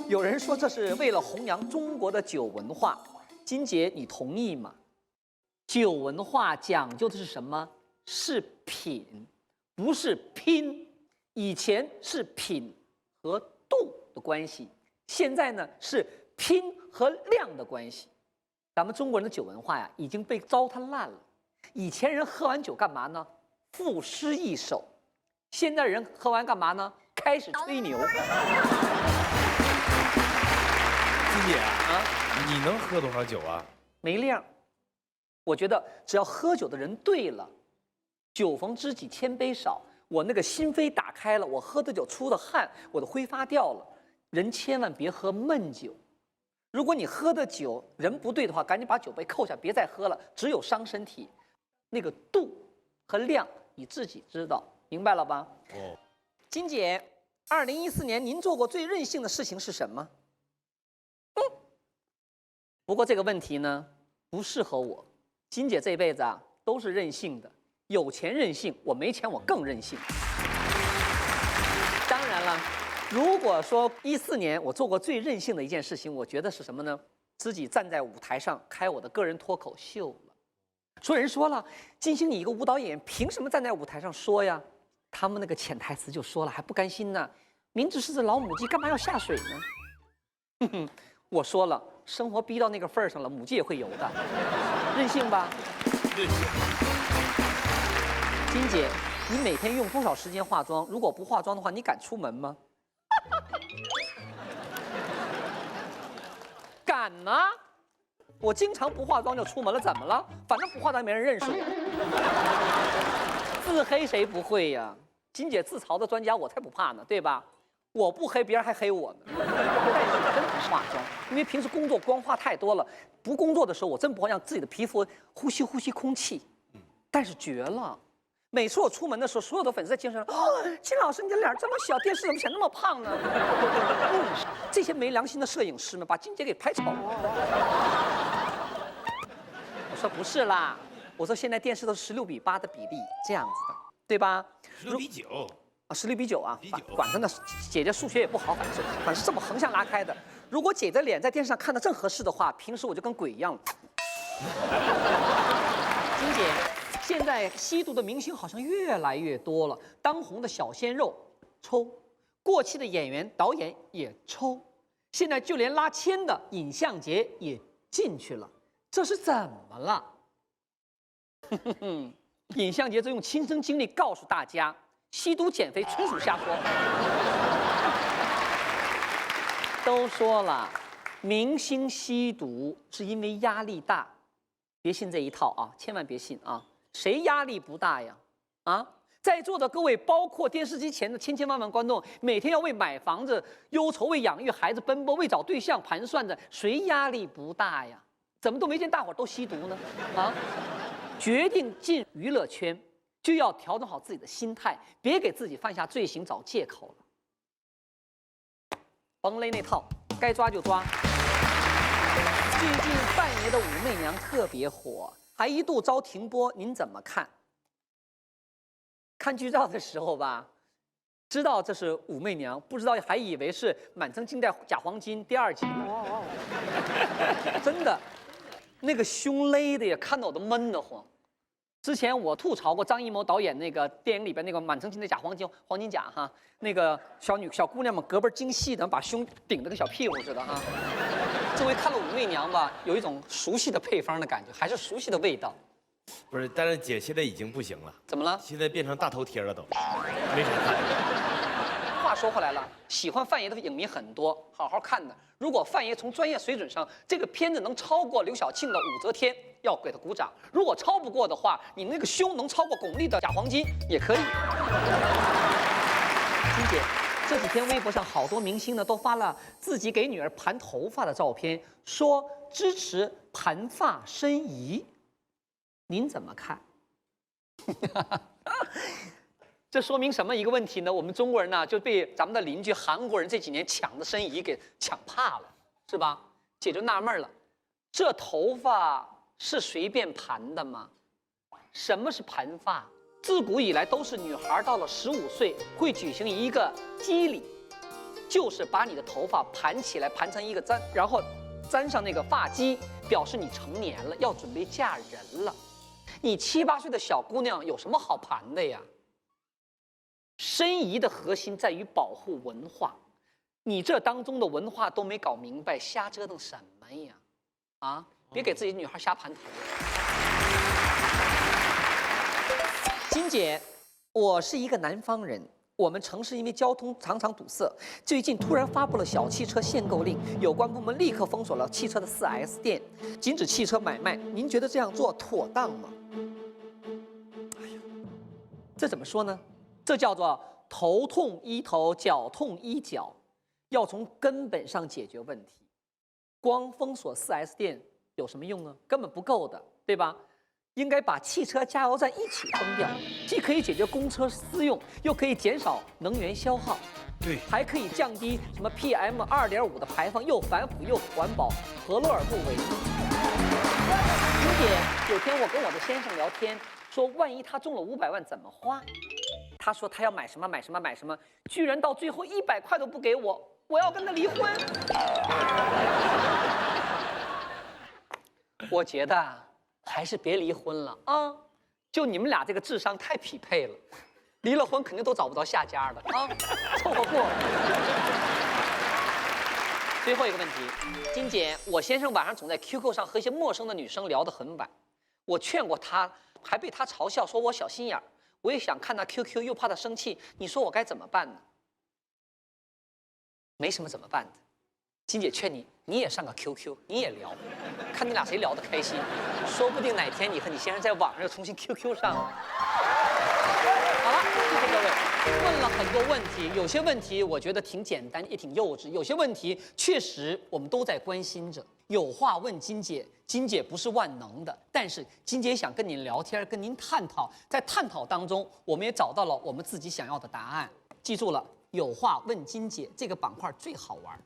有人说这是为了弘扬中国的酒文化，金姐你同意吗？酒文化讲究的是什么？是品，不是拼。以前是品和度的关系，现在呢是拼和量的关系。咱们中国人的酒文化呀，已经被糟蹋烂了。以前人喝完酒干嘛呢？赋诗一首。现在人喝完干嘛呢？开始吹牛。金姐啊，你能喝多少酒啊？没量。我觉得只要喝酒的人对了，酒逢知己千杯少。我那个心扉打开了，我喝的酒出的汗，我都挥发掉了。人千万别喝闷酒。如果你喝的酒人不对的话，赶紧把酒杯扣下，别再喝了，只有伤身体。那个度和量你自己知道，明白了吧？哦。金姐，2014年您做过最任性的事情是什么？不过这个问题呢，不适合我。金姐这辈子啊，都是任性的，有钱任性，我没钱我更任性。当然了，如果说14年我做过最任性的一件事情，我觉得是什么呢？自己站在舞台上开我的个人脱口秀了。所有人说了，金星你一个舞蹈演员，凭什么站在舞台上说呀？他们那个潜台词就说了，还不甘心呢。明知是只老母鸡，干嘛要下水呢？哼哼，我说了，生活逼到那个份儿上了，母鸡也会游的，任性吧？任性。金姐，你每天用多少时间化妆？如果不化妆的话，你敢出门吗？敢啊！我经常不化妆就出门了，怎么了？反正不化妆没人认识我。自黑谁不会呀？金姐自嘲的专家，我才不怕呢，对吧？我不黑，别人还黑我呢。但是我真不化妆，因为平时工作光化太多了。不工作的时候，我真不会让自己的皮肤呼吸空气。但是绝了！每次我出门的时候，所有的粉丝在街上说：“哦，金老师，你的脸这么小，电视怎么显那么胖呢？”这些没良心的摄影师们把金姐给拍丑了。我说不是啦，我说现在电视都是16:8的比例，这样子的，对吧？16:9啊，16:9啊，管他呢，姐姐数学也不好，反正是这么横向拉开的。如果姐的脸在电视上看得正合适的话，平时我就跟鬼一样了。金姐。现在吸毒的明星好像越来越多了，当红的小鲜肉抽，过气的演员、导演也抽，现在就连拉纤的尹相杰也进去了，这是怎么了？尹相杰则用亲身经历告诉大家，吸毒减肥纯属瞎说。都说了，明星吸毒是因为压力大，别信这一套啊，千万别信啊！谁压力不大呀？啊，在座的各位，包括电视机前的千千万万观众，每天要为买房子忧愁，为养育孩子奔波，为找对象盘算着，谁压力不大呀？怎么都没见大伙儿都吸毒呢？啊！决定进娱乐圈，就要调整好自己的心态，别给自己犯下罪行找借口了。甭勒那套，该抓就抓。最近范爷的《武媚娘》特别火，还一度遭停播，您怎么看？看剧照的时候吧，知道这是武媚娘，不知道还以为是满城尽带假黄金第2集呢。真的，那个胸勒的呀，看得我都闷得慌。之前我吐槽过张艺谋导演那个电影里边那个满城尽带假黄金甲哈，那个小姑娘们胳膊精细的，把胸顶得跟小屁股似的哈。这回看了《武媚娘》吧，有一种熟悉的配方的感觉，还是熟悉的味道。不是，但是姐现在已经不行了。怎么了？现在变成大头贴了都，没啥看的。话说回来了，喜欢范爷的影迷很多，好好看的。如果范爷从专业水准上，这个片子能超过刘晓庆的《武则天》，要给他鼓掌；如果超不过的话，你那个胸能超过巩俐的《假黄金》也可以。金姐，这几天微博上好多明星呢都发了自己给女儿盘头发的照片，说支持盘发申遗。您怎么看？这说明什么一个问题呢？我们中国人呢就被咱们的邻居韩国人这几年抢的申遗给抢怕了，是吧？姐就纳闷了，这头发是随便盘的吗？什么是盘发？自古以来都是女孩到了15岁会举行一个基礼，就是把你的头发盘起来，盘成一个簪，然后簪上那个发髻，表示你成年了，要准备嫁人了。你7、8岁的小姑娘有什么好盘的呀？申遗的核心在于保护文化，你这当中的文化都没搞明白，瞎折腾什么呀？啊，别给自己女孩瞎盘头。金姐，我是一个南方人，我们城市因为交通常常堵塞，最近突然发布了小汽车限购令，有关部门立刻封锁了汽车的4S 店，禁止汽车买卖。您觉得这样做妥当吗？哎呀，这怎么说呢？这叫做头痛医头，脚痛医脚，要从根本上解决问题。光封锁4S 店有什么用呢？根本不够的，对吧？应该把汽车加油站一起封掉，既可以解决公车私用，又可以减少能源消耗，对，还可以降低什么 PM2.5的排放，又反腐又环保，何乐而不为呢？金姐，有天我跟我的先生聊天，说万一他中了500万怎么花？他说他要买什么买什么买什么，居然到最后100块都不给我，我要跟他离婚。我觉得还是别离婚了啊！就你们俩这个智商太匹配了，离了婚肯定都找不着下家的啊，凑合过。最后一个问题，金姐，我先生晚上总在 QQ 上和一些陌生的女生聊得很晚，我劝过他，还被他嘲笑说我小心眼儿。我也想看他 QQ， 又怕他生气，你说我该怎么办呢？没什么怎么办的，金姐劝你，你也上个 QQ， 你也聊，看你俩谁聊得开心，说不定哪天你和你先生在网上又重新 QQ 上了。好了，谢谢各位，问了很多问题，有些问题我觉得挺简单也挺幼稚，有些问题确实我们都在关心着。有话问金姐，金姐不是万能的，但是金姐想跟您聊天，跟您探讨，在探讨当中，我们也找到了我们自己想要的答案。记住了，有话问金姐这个板块最好玩。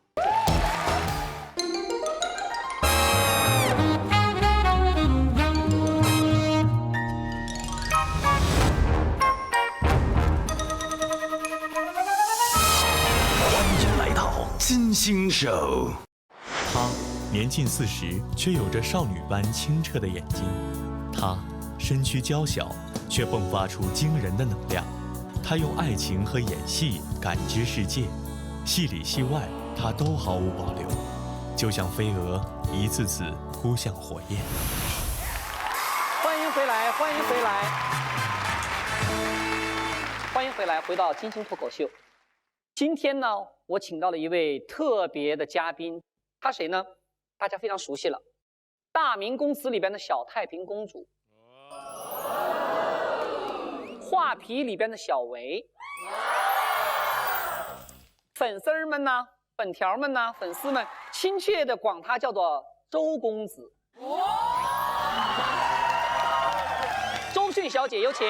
欢迎来到金星手。他年近40，却有着少女般清澈的眼睛。他身躯娇小，却迸发出惊人的能量。他用爱情和演戏感知世界，戏里戏外，他都毫无保留，就像飞蛾一次次扑向火焰。欢迎回来，欢迎回来，欢迎回来，回到金星脱口秀。今天呢，我请到了一位特别的嘉宾，他谁呢？大家非常熟悉了，大明宫词里边的小太平公主。画皮里边的小维。粉丝儿们呢，粉条们呢，粉丝们亲切的管他叫做周公子。周迅小姐有请。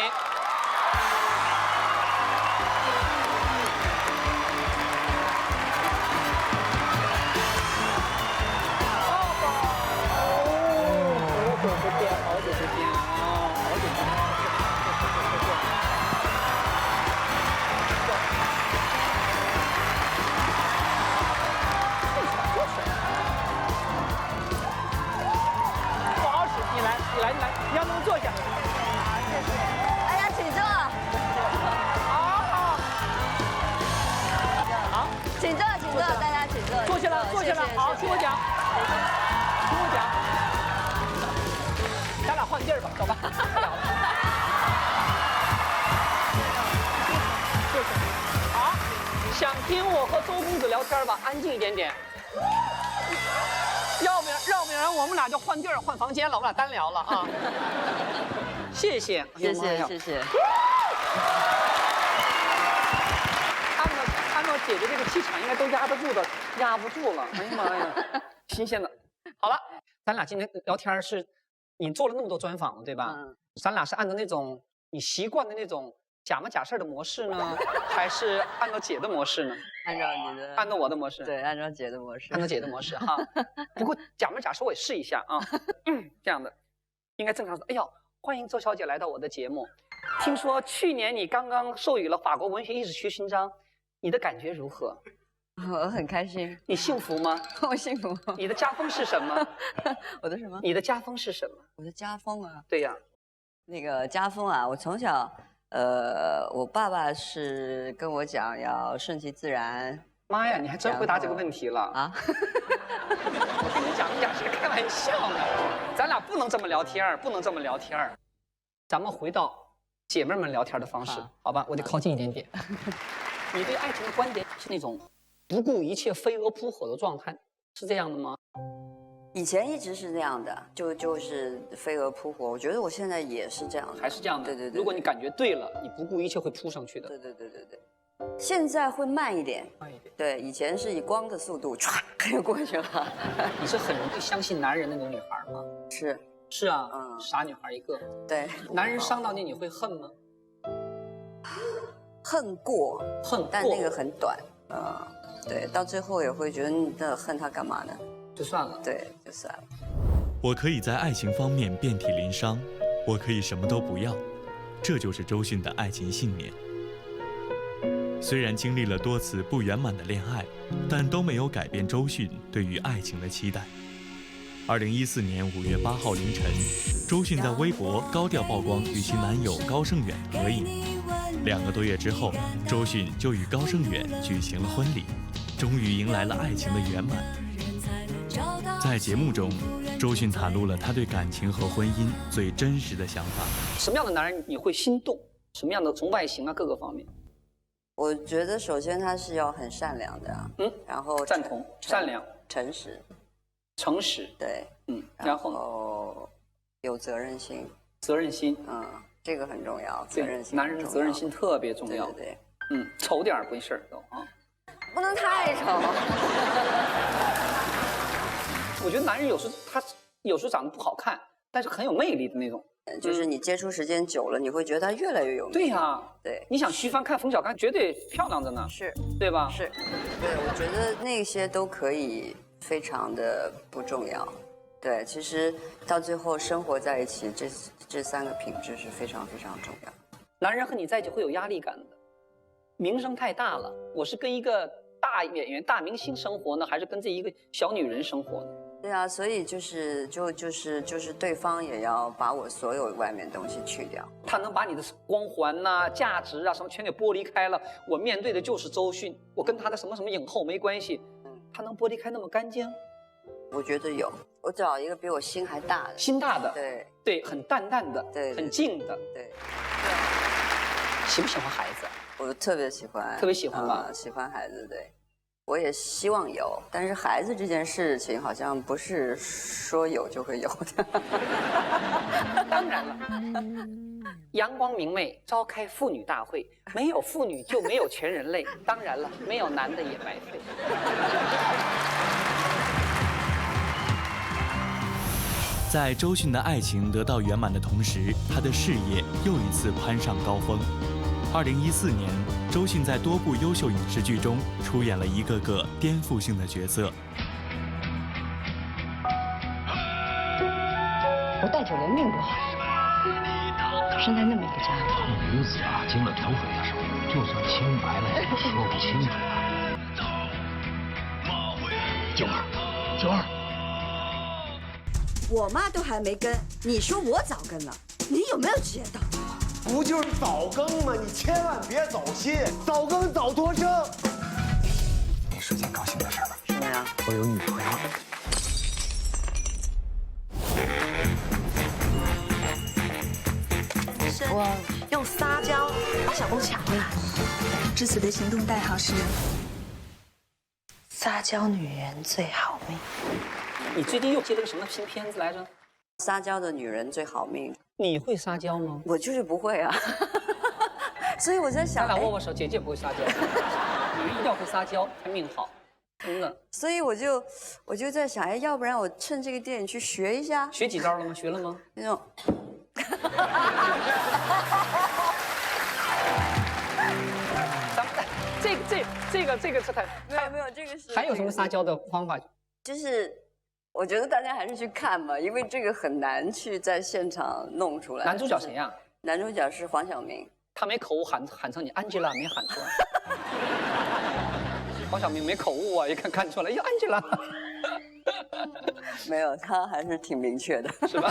你要能坐下。哎呀，请坐。好，请坐，请坐，大家请坐。坐下了，坐下了。好，听我讲，听我讲。咱俩换地儿吧，走吧。好，想听我和周公子聊天吧，安静一点点。要不然我们俩就换地儿换房间了，我们俩单聊了啊。谢谢，谢谢，谢谢。按照姐姐这个气场，应该都压得住的，压不住了。哎呀妈呀，新鲜的。好了，咱俩今天聊天是，你做了那么多专访了，对吧？咱俩是按照那种你习惯的那种假模假式的模式呢，还是按照姐的模式呢？按照你的，按照我的模式。对，按照姐的模式。按照姐的模式哈。不过假模假式我也试一下啊。这样的，应该正常说。哎呦，欢迎周小姐来到我的节目。听说去年你刚刚授予了法国文学艺术区勋章，你的感觉如何？我很开心。你幸福吗？我幸福。你的家风是什么？我的什么？你的家风是什么？我的家风啊？对呀。那个家风啊，我从小。我爸爸是跟我讲要顺其自然。妈呀，你还真回答这个问题了啊！我跟你讲，你俩是开玩笑呢，咱俩不能这么聊天，不能这么聊天。咱们回到姐妹们聊天的方式，好吧？我得靠近一点点。你对爱情的观点是那种不顾一切、飞蛾扑火的状态，是这样的吗？以前一直是这样的，就是飞蛾扑火。我觉得我现在也是这样的，还是这样的。对对对。如果你感觉对了，你不顾一切会扑上去的。对对对对对。现在会慢一点，慢一点。对，以前是以光的速度唰就过去了。你是很容易相信男人那种女孩吗？是。是啊，傻女孩一个。对。男人伤到你，你会恨吗？恨过，但那个很短。对，到最后也会觉得你那恨他干嘛呢？就算了，对，就算了。我可以在爱情方面遍体鳞伤，我可以什么都不要，这就是周迅的爱情信念。虽然经历了多次不圆满的恋爱，但都没有改变周迅对于爱情的期待。2014年5月8号凌晨，周迅在微博高调曝光与其男友高胜远合影。2个多月之后，周迅就与高胜远举行了婚礼，终于迎来了爱情的圆满。在节目中，周迅袒露了她对感情和婚姻最真实的想法。什么样的男人你会心动？什么样的从外形啊各个方面？我觉得首先他是要很善良的，然后赞同，善良、诚实，诚实，对，然后有责任心，责任心，这个很重要，责任心，男人的责任心特别重要，对，丑点不事都啊，不能太丑。我觉得男人有时候长得不好看，但是很有魅力的那种。就是你接触时间久了，你会觉得他越来越有魅力。对呀，对。你想徐帆看冯小刚，绝对漂亮着呢。是，对吧？是，对，我觉得那些都可以非常的不重要。对，其实到最后生活在一起，这3个品质是非常非常重要。男人和你在一起会有压力感的，名声太大了。我是跟一个大演员、大明星生活呢，还是跟这一个小女人生活呢？对啊，所以就是对方也要把我所有外面东西去掉。他能把你的光环呐、价值啊什么全给剥离开了。我面对的就是周迅，我跟他的什么什么影后没关系。他能剥离开那么干净？我觉得有。我找一个比我心还大的。心大的。对对，很淡淡的，对，很静的。对。喜不喜欢孩子？我特别喜欢。特别喜欢吧？喜欢孩子，对。我也希望有，但是孩子这件事情好像不是说有就会有的。当然了，阳光明媚召开妇女大会，没有妇女就没有全人类。当然了，没有男的也白费。在周迅的爱情得到圆满的同时，她的事业又一次攀上高峰。2014年，周迅在多部优秀影视剧中出演了一个个颠覆性的角色。不带酒连命不好，生在那么一个家里。这女子啊，经了土水的手，就算清白了也说不清楚啊。九儿，我妈都还没跟，你说我早跟了，你有没有觉得？不就是早更吗？你千万别走心，早更早脱生。是件高兴的事吧？什么呀？我有女朋友。我用撒娇把小公抢回来。至此的行动代号是撒娇女人最好命。你最近又接了个什么新片子来着？撒娇的女人最好命。你会撒娇吗？我就是不会啊。所以我在想，咱俩握握手，姐姐不会撒娇，女人一定要会撒娇才命好，真的。所以我就在想，哎，要不然我趁这个电影去学一下。学几招了吗？学了吗？那种。咱们这个是太没有这个是。还有什么撒娇的方法？就是我觉得大家还是去看吧，因为这个很难去在现场弄出来。男主角谁呀？男主角是黄晓明。他没口误喊成你 Angela 没喊出来。黄晓明没口误啊，一看出来，呀 Angela。没有，他还是挺明确的，是吧？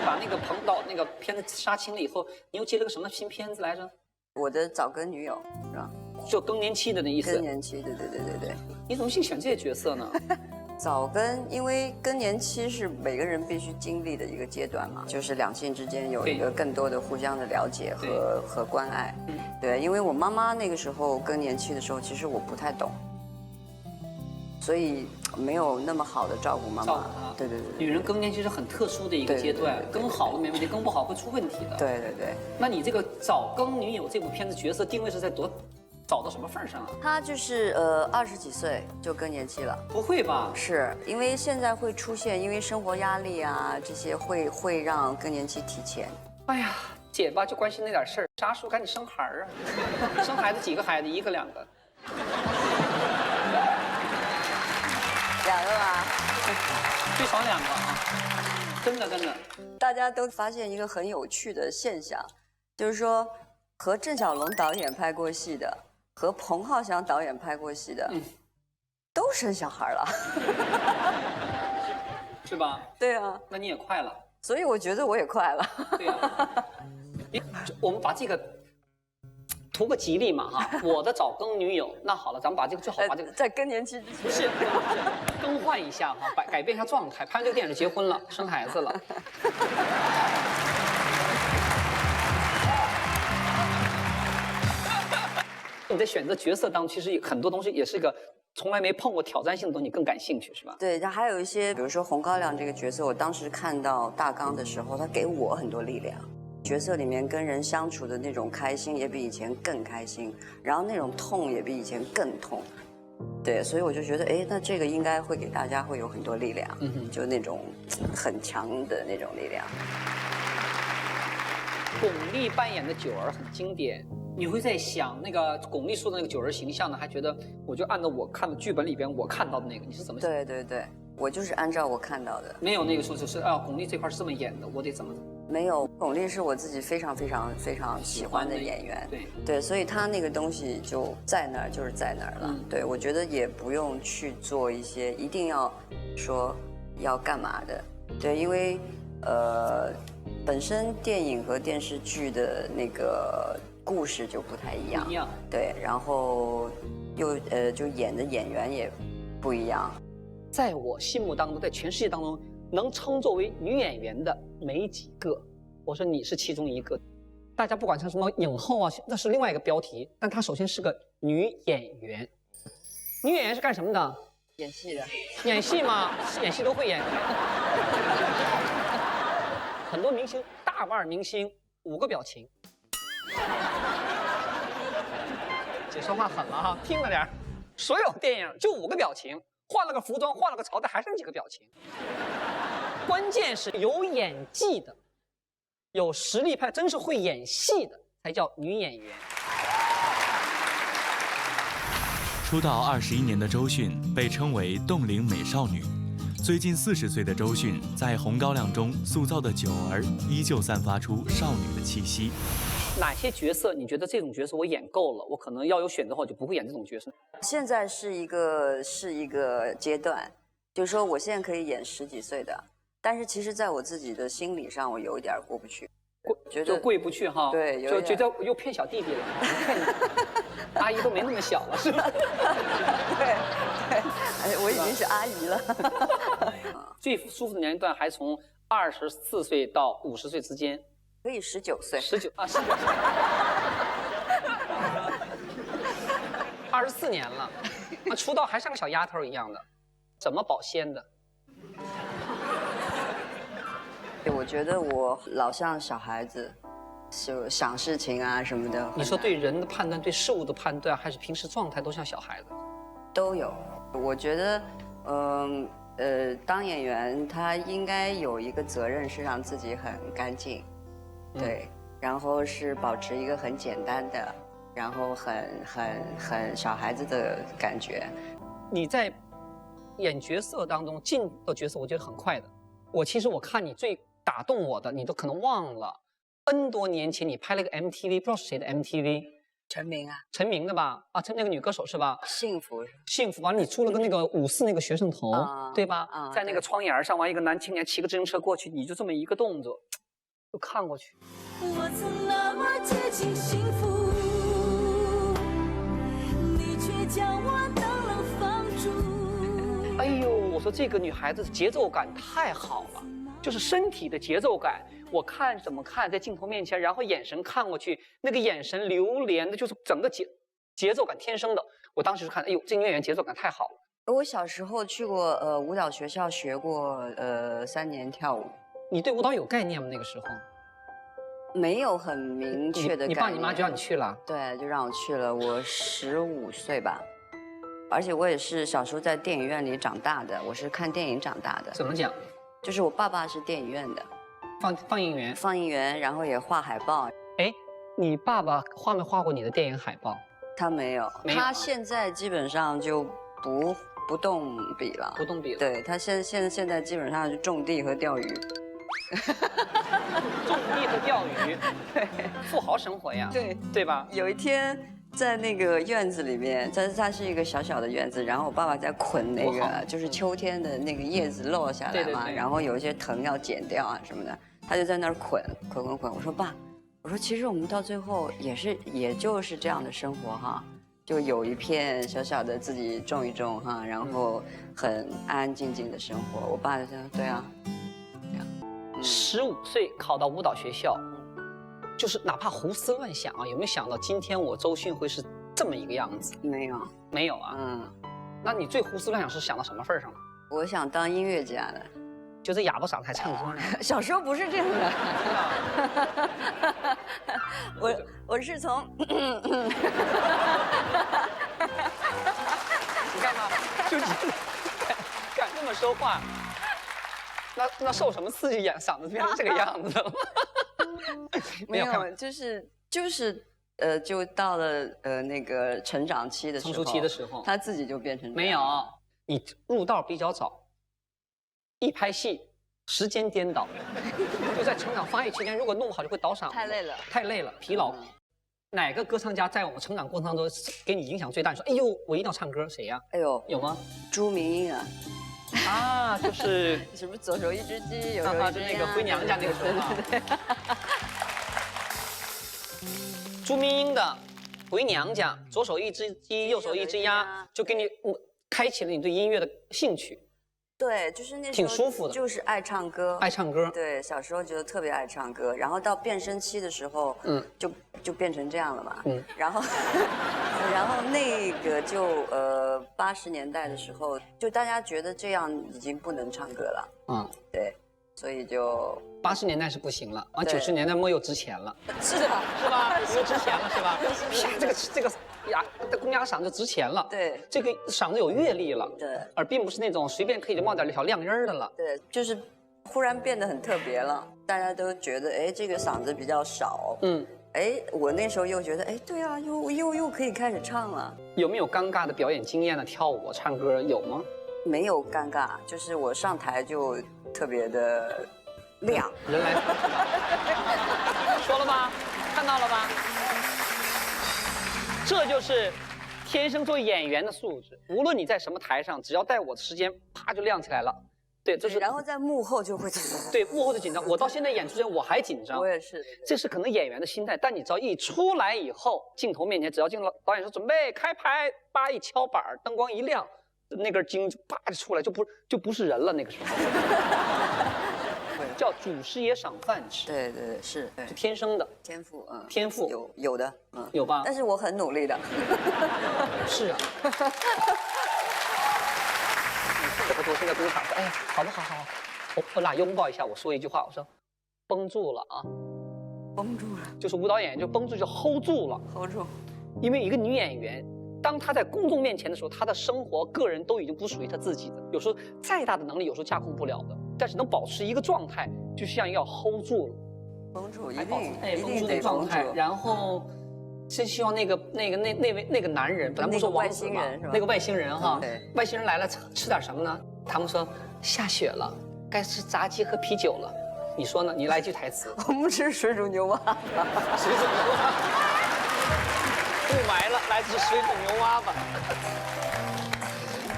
把那个彭导那个片子杀青了以后，你又接了个什么新片子来着？我的早更女友，是吧？就更年期的那意思。更年期，对。你怎么去选这些角色呢？早更，因为更年期是每个人必须经历的一个阶段嘛，就是两性之间有一个更多的互相的了解和关爱。对，因为我妈妈那个时候更年期的时候，其实我不太懂，所以没有那么好的照顾妈妈。对。女人更年期是很特殊的一个阶段，更好了没问题，更不好会出问题的。对。那你这个早更女友这部片子角色定位是在多早到什么份上啊？她就是20几岁就更年期了。不会吧？是因为现在会出现，因为生活压力啊这些会让更年期提前。哎呀，姐吧就关心那点事儿，啥时候赶紧生孩儿啊？生孩子几个孩子？1个2个？2个吧，最少2个啊！真的。大家都发现一个很有趣的现象，就是说和郑晓龙导演拍过戏的。和彭浩翔导演拍过戏的，都生小孩了，是吧？对啊，那你也快了，所以我觉得我也快了。对啊，我们把这个图个吉利嘛哈。我的早更女友，那好了，咱们把这个最好把这个在更年期之前不是更换一下哈，改变一下状态。拍完这个电影就结婚了，生孩子了。你在选择角色当中，其实很多东西也是一个从来没碰过挑战性的东西，更感兴趣是吧？对，它还有一些，比如说红高粱这个角色，我当时看到大纲的时候，他给我很多力量。角色里面跟人相处的那种开心也比以前更开心，然后那种痛也比以前更痛。对，所以我就觉得，哎，那这个应该会给大家会有很多力量，就那种很强的那种力量。巩俐扮演的九儿很经典。你会在想那个巩俐说的那个九儿形象呢？还觉得我就按照我看的剧本里边我看到的那个，你是怎么想？对，我就是按照我看到的。没有那个说就是啊，巩俐这块是这么演的，我得怎么？没有，巩俐是我自己非常喜欢的演员。对，所以她那个东西就在那儿，就是在那儿了。对，我觉得也不用去做一些一定要说要干嘛的。对，因为本身电影和电视剧的那个故事就不太一样，对，然后又就演的演员也不一样。在我心目当中，在全世界当中，能称作为女演员的没几个。我说你是其中一个。大家不管是什么影后啊，那是另外一个标题，但她首先是个女演员。女演员是干什么的？演戏的。演戏吗？演戏都会演。很多明星，大腕明星5个表情。姐说话狠了哈，听着点。所有电影就5个表情，换了个服装，换了个朝代，还剩几个表情。关键是有演技的，有实力派，真是会演戏的才叫女演员。出道21年的周迅被称为冻龄美少女。最近40岁的周迅在《红高粱》中塑造的九儿依旧散发出少女的气息。哪些角色你觉得这种角色我演够了，我可能要有选择的话，我就不会演这种角色？现在是一个阶段，就是说我现在可以演10几岁的，但是其实在我自己的心理上，我有一点过不去，觉得过意不去哈。对，就觉得又骗小弟弟了，骗你。阿姨都没那么小了，是吧？对，哎，我已经是阿姨了。最舒服的年龄段还从24岁到50岁之间，可以19岁。19啊，19岁。24年了，啊，出道还像个小丫头一样的，怎么保鲜的？我觉得我老像小孩子。就想事情啊什么的。你说对人的判断、对事物的判断，还是平时状态都像小孩子？都有。我觉得，当演员他应该有一个责任是让自己很干净，对，然后是保持一个很简单的，然后很小孩子的感觉。你在演角色当中进的角色，我觉得很快的。其实我看你最打动我的，你都可能忘了。N 多年前，你拍了个 MTV， 不知道是谁的 MTV， 陈明啊，陈明的吧？啊，那个女歌手是吧？幸福，完了你出了个那个54那个学生头，对吧？在那个窗沿上，完一个男青年骑个自行车过去，你就这么一个动作，就看过去。我曾那么接近幸福，你却将我冷冷放逐。哎呦，我说这个女孩子的节奏感太好了，就是身体的节奏感。我看怎么看，在镜头面前，然后眼神看过去，那个眼神流连的，就是整个节奏感天生的。我当时就看，哎呦，这女演员节奏感太好了。我小时候去过舞蹈学校学过3年跳舞。你对舞蹈有概念吗？那个时候没有很明确的概念。你爸你妈就让你去了？对，就让我去了。我15岁吧，而且我也是小时候在电影院里长大的，我是看电影长大的。怎么讲？就是我爸爸是电影院的。放映员，然后也画海报。哎，你爸爸画没画过你的电影海报？他没有，他现在基本上就不动笔了。不动笔了。对，他现在基本上是种地和钓鱼。种地和钓鱼，对，富豪生活呀。对吧？有一天在那个院子里面，它是一个小小的院子，然后我爸爸在捆那个就是秋天的那个叶子落下来嘛，然后有一些藤要剪掉啊什么的。他就在那儿捆。我说爸，我说其实我们到最后也就是这样的生活哈，就有一片小小的自己种一种哈，然后很安安静静的生活。我爸就说对啊，15岁考到舞蹈学校，就是哪怕胡思乱想啊，有没有想到今天我周迅会是这么一个样子？没有啊。那你最胡思乱想是想到什么份上了？我想当音乐家的。就这哑巴嗓子还唱歌呢？小时候不是这样的，我是从，你看嘛，就敢这么说话，那受什么刺激，嗓子变成这个样子了？没有，就到了那个成长期的时候，成熟期的时候，他自己就变成没有，你入道比较早。一拍戏，时间颠倒，就在成长发育期间，如果弄不好就会倒嗓子，太累了，疲劳。哪个歌唱家在我们成长过程当中给你影响最大？你说，哎呦，我一定要唱歌，谁呀？哎呦，有吗？朱明英啊。啊，就是什么左手一只鸡，右手一只鸭，就那个回娘家那个时候。对。朱明英的《回娘家》，左手一只鸡，右手一只鸭，就给你开启了你对音乐的兴趣。对，就是那时候挺舒服的，就是爱唱歌，爱唱歌。对，小时候觉得特别爱唱歌，然后到变声期的时候，就变成这样了嘛。然后那个就80年代的时候，就大家觉得这样已经不能唱歌了。嗯，对，所以就80年代是不行了，完对90年代末又值钱了。是的，是吧？又值钱了，是吧？啪，这个哑的公鸭嗓就值钱了。对，这个嗓子有阅历了。对，而并不是那种随便可以就冒点小亮音儿的了。对，就是忽然变得很特别了，大家都觉得哎这个嗓子比较少。哎，我那时候又觉得，哎，对啊，又可以开始唱了。有没有尴尬的表演经验呢？跳舞、唱歌有吗？没有尴尬，就是我上台就特别的亮。人来疯是吧？说了吧，看到了吧？这就是天生作为演员的素质。无论你在什么台上，只要带我的时间，啪就亮起来了。对，这是。然后在幕后就会对，幕后就紧张。我到现在演出前我还紧张。我也是。这是可能演员的心态，但你只要一出来以后，镜头面前，只要导演说准备开拍，叭一敲板，灯光一亮，那根筋就叭就出来，就不是人了。那个时候叫祖师爷赏饭吃。对对对，是天生的天赋，天赋有的，有吧？但是我很努力的。是啊。我现在工厂说，哎，好不好？好，我俩拥抱一下，我说一句话，我说，绷住了啊，绷住了，就是舞蹈演员就绷住就 hold 住了 ，hold 住。因为一个女演员，当她在公众面前的时候，她的生活、个人都已经不属于她自己的。有时候再大的能力，有时候驾控不了的，但是能保持一个状态，就像要 hold 住了，绷住，一定得状态，然后。真希望那个男人，本来不说王子嘛，那个外星人哈，外星人来了吃点什么呢？他们说下雪了，该吃炸鸡和啤酒了。你说呢？你来句台词。我们吃水煮牛蛙。水煮牛蛙。雾霾了，来吃水煮牛蛙吧。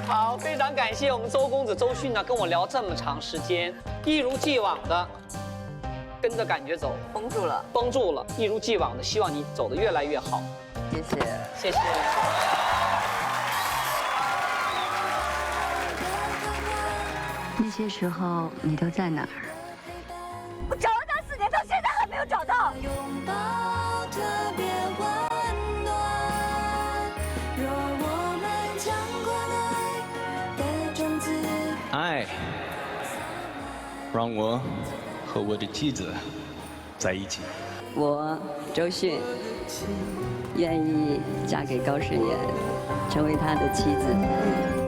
好，非常感谢我们周公子周迅呢，跟我聊这么长时间，一如既往的。跟着感觉走，绷住了，绷住了，一如既往的，希望你走得越来越好。谢谢，谢谢。那些时候你都在哪儿？我找了他4年，到现在还没有找到。拥抱特别温暖，若我们将关爱的种子。爱，让我和我的妻子在一起。我周迅愿意嫁给高士言，成为他的妻子。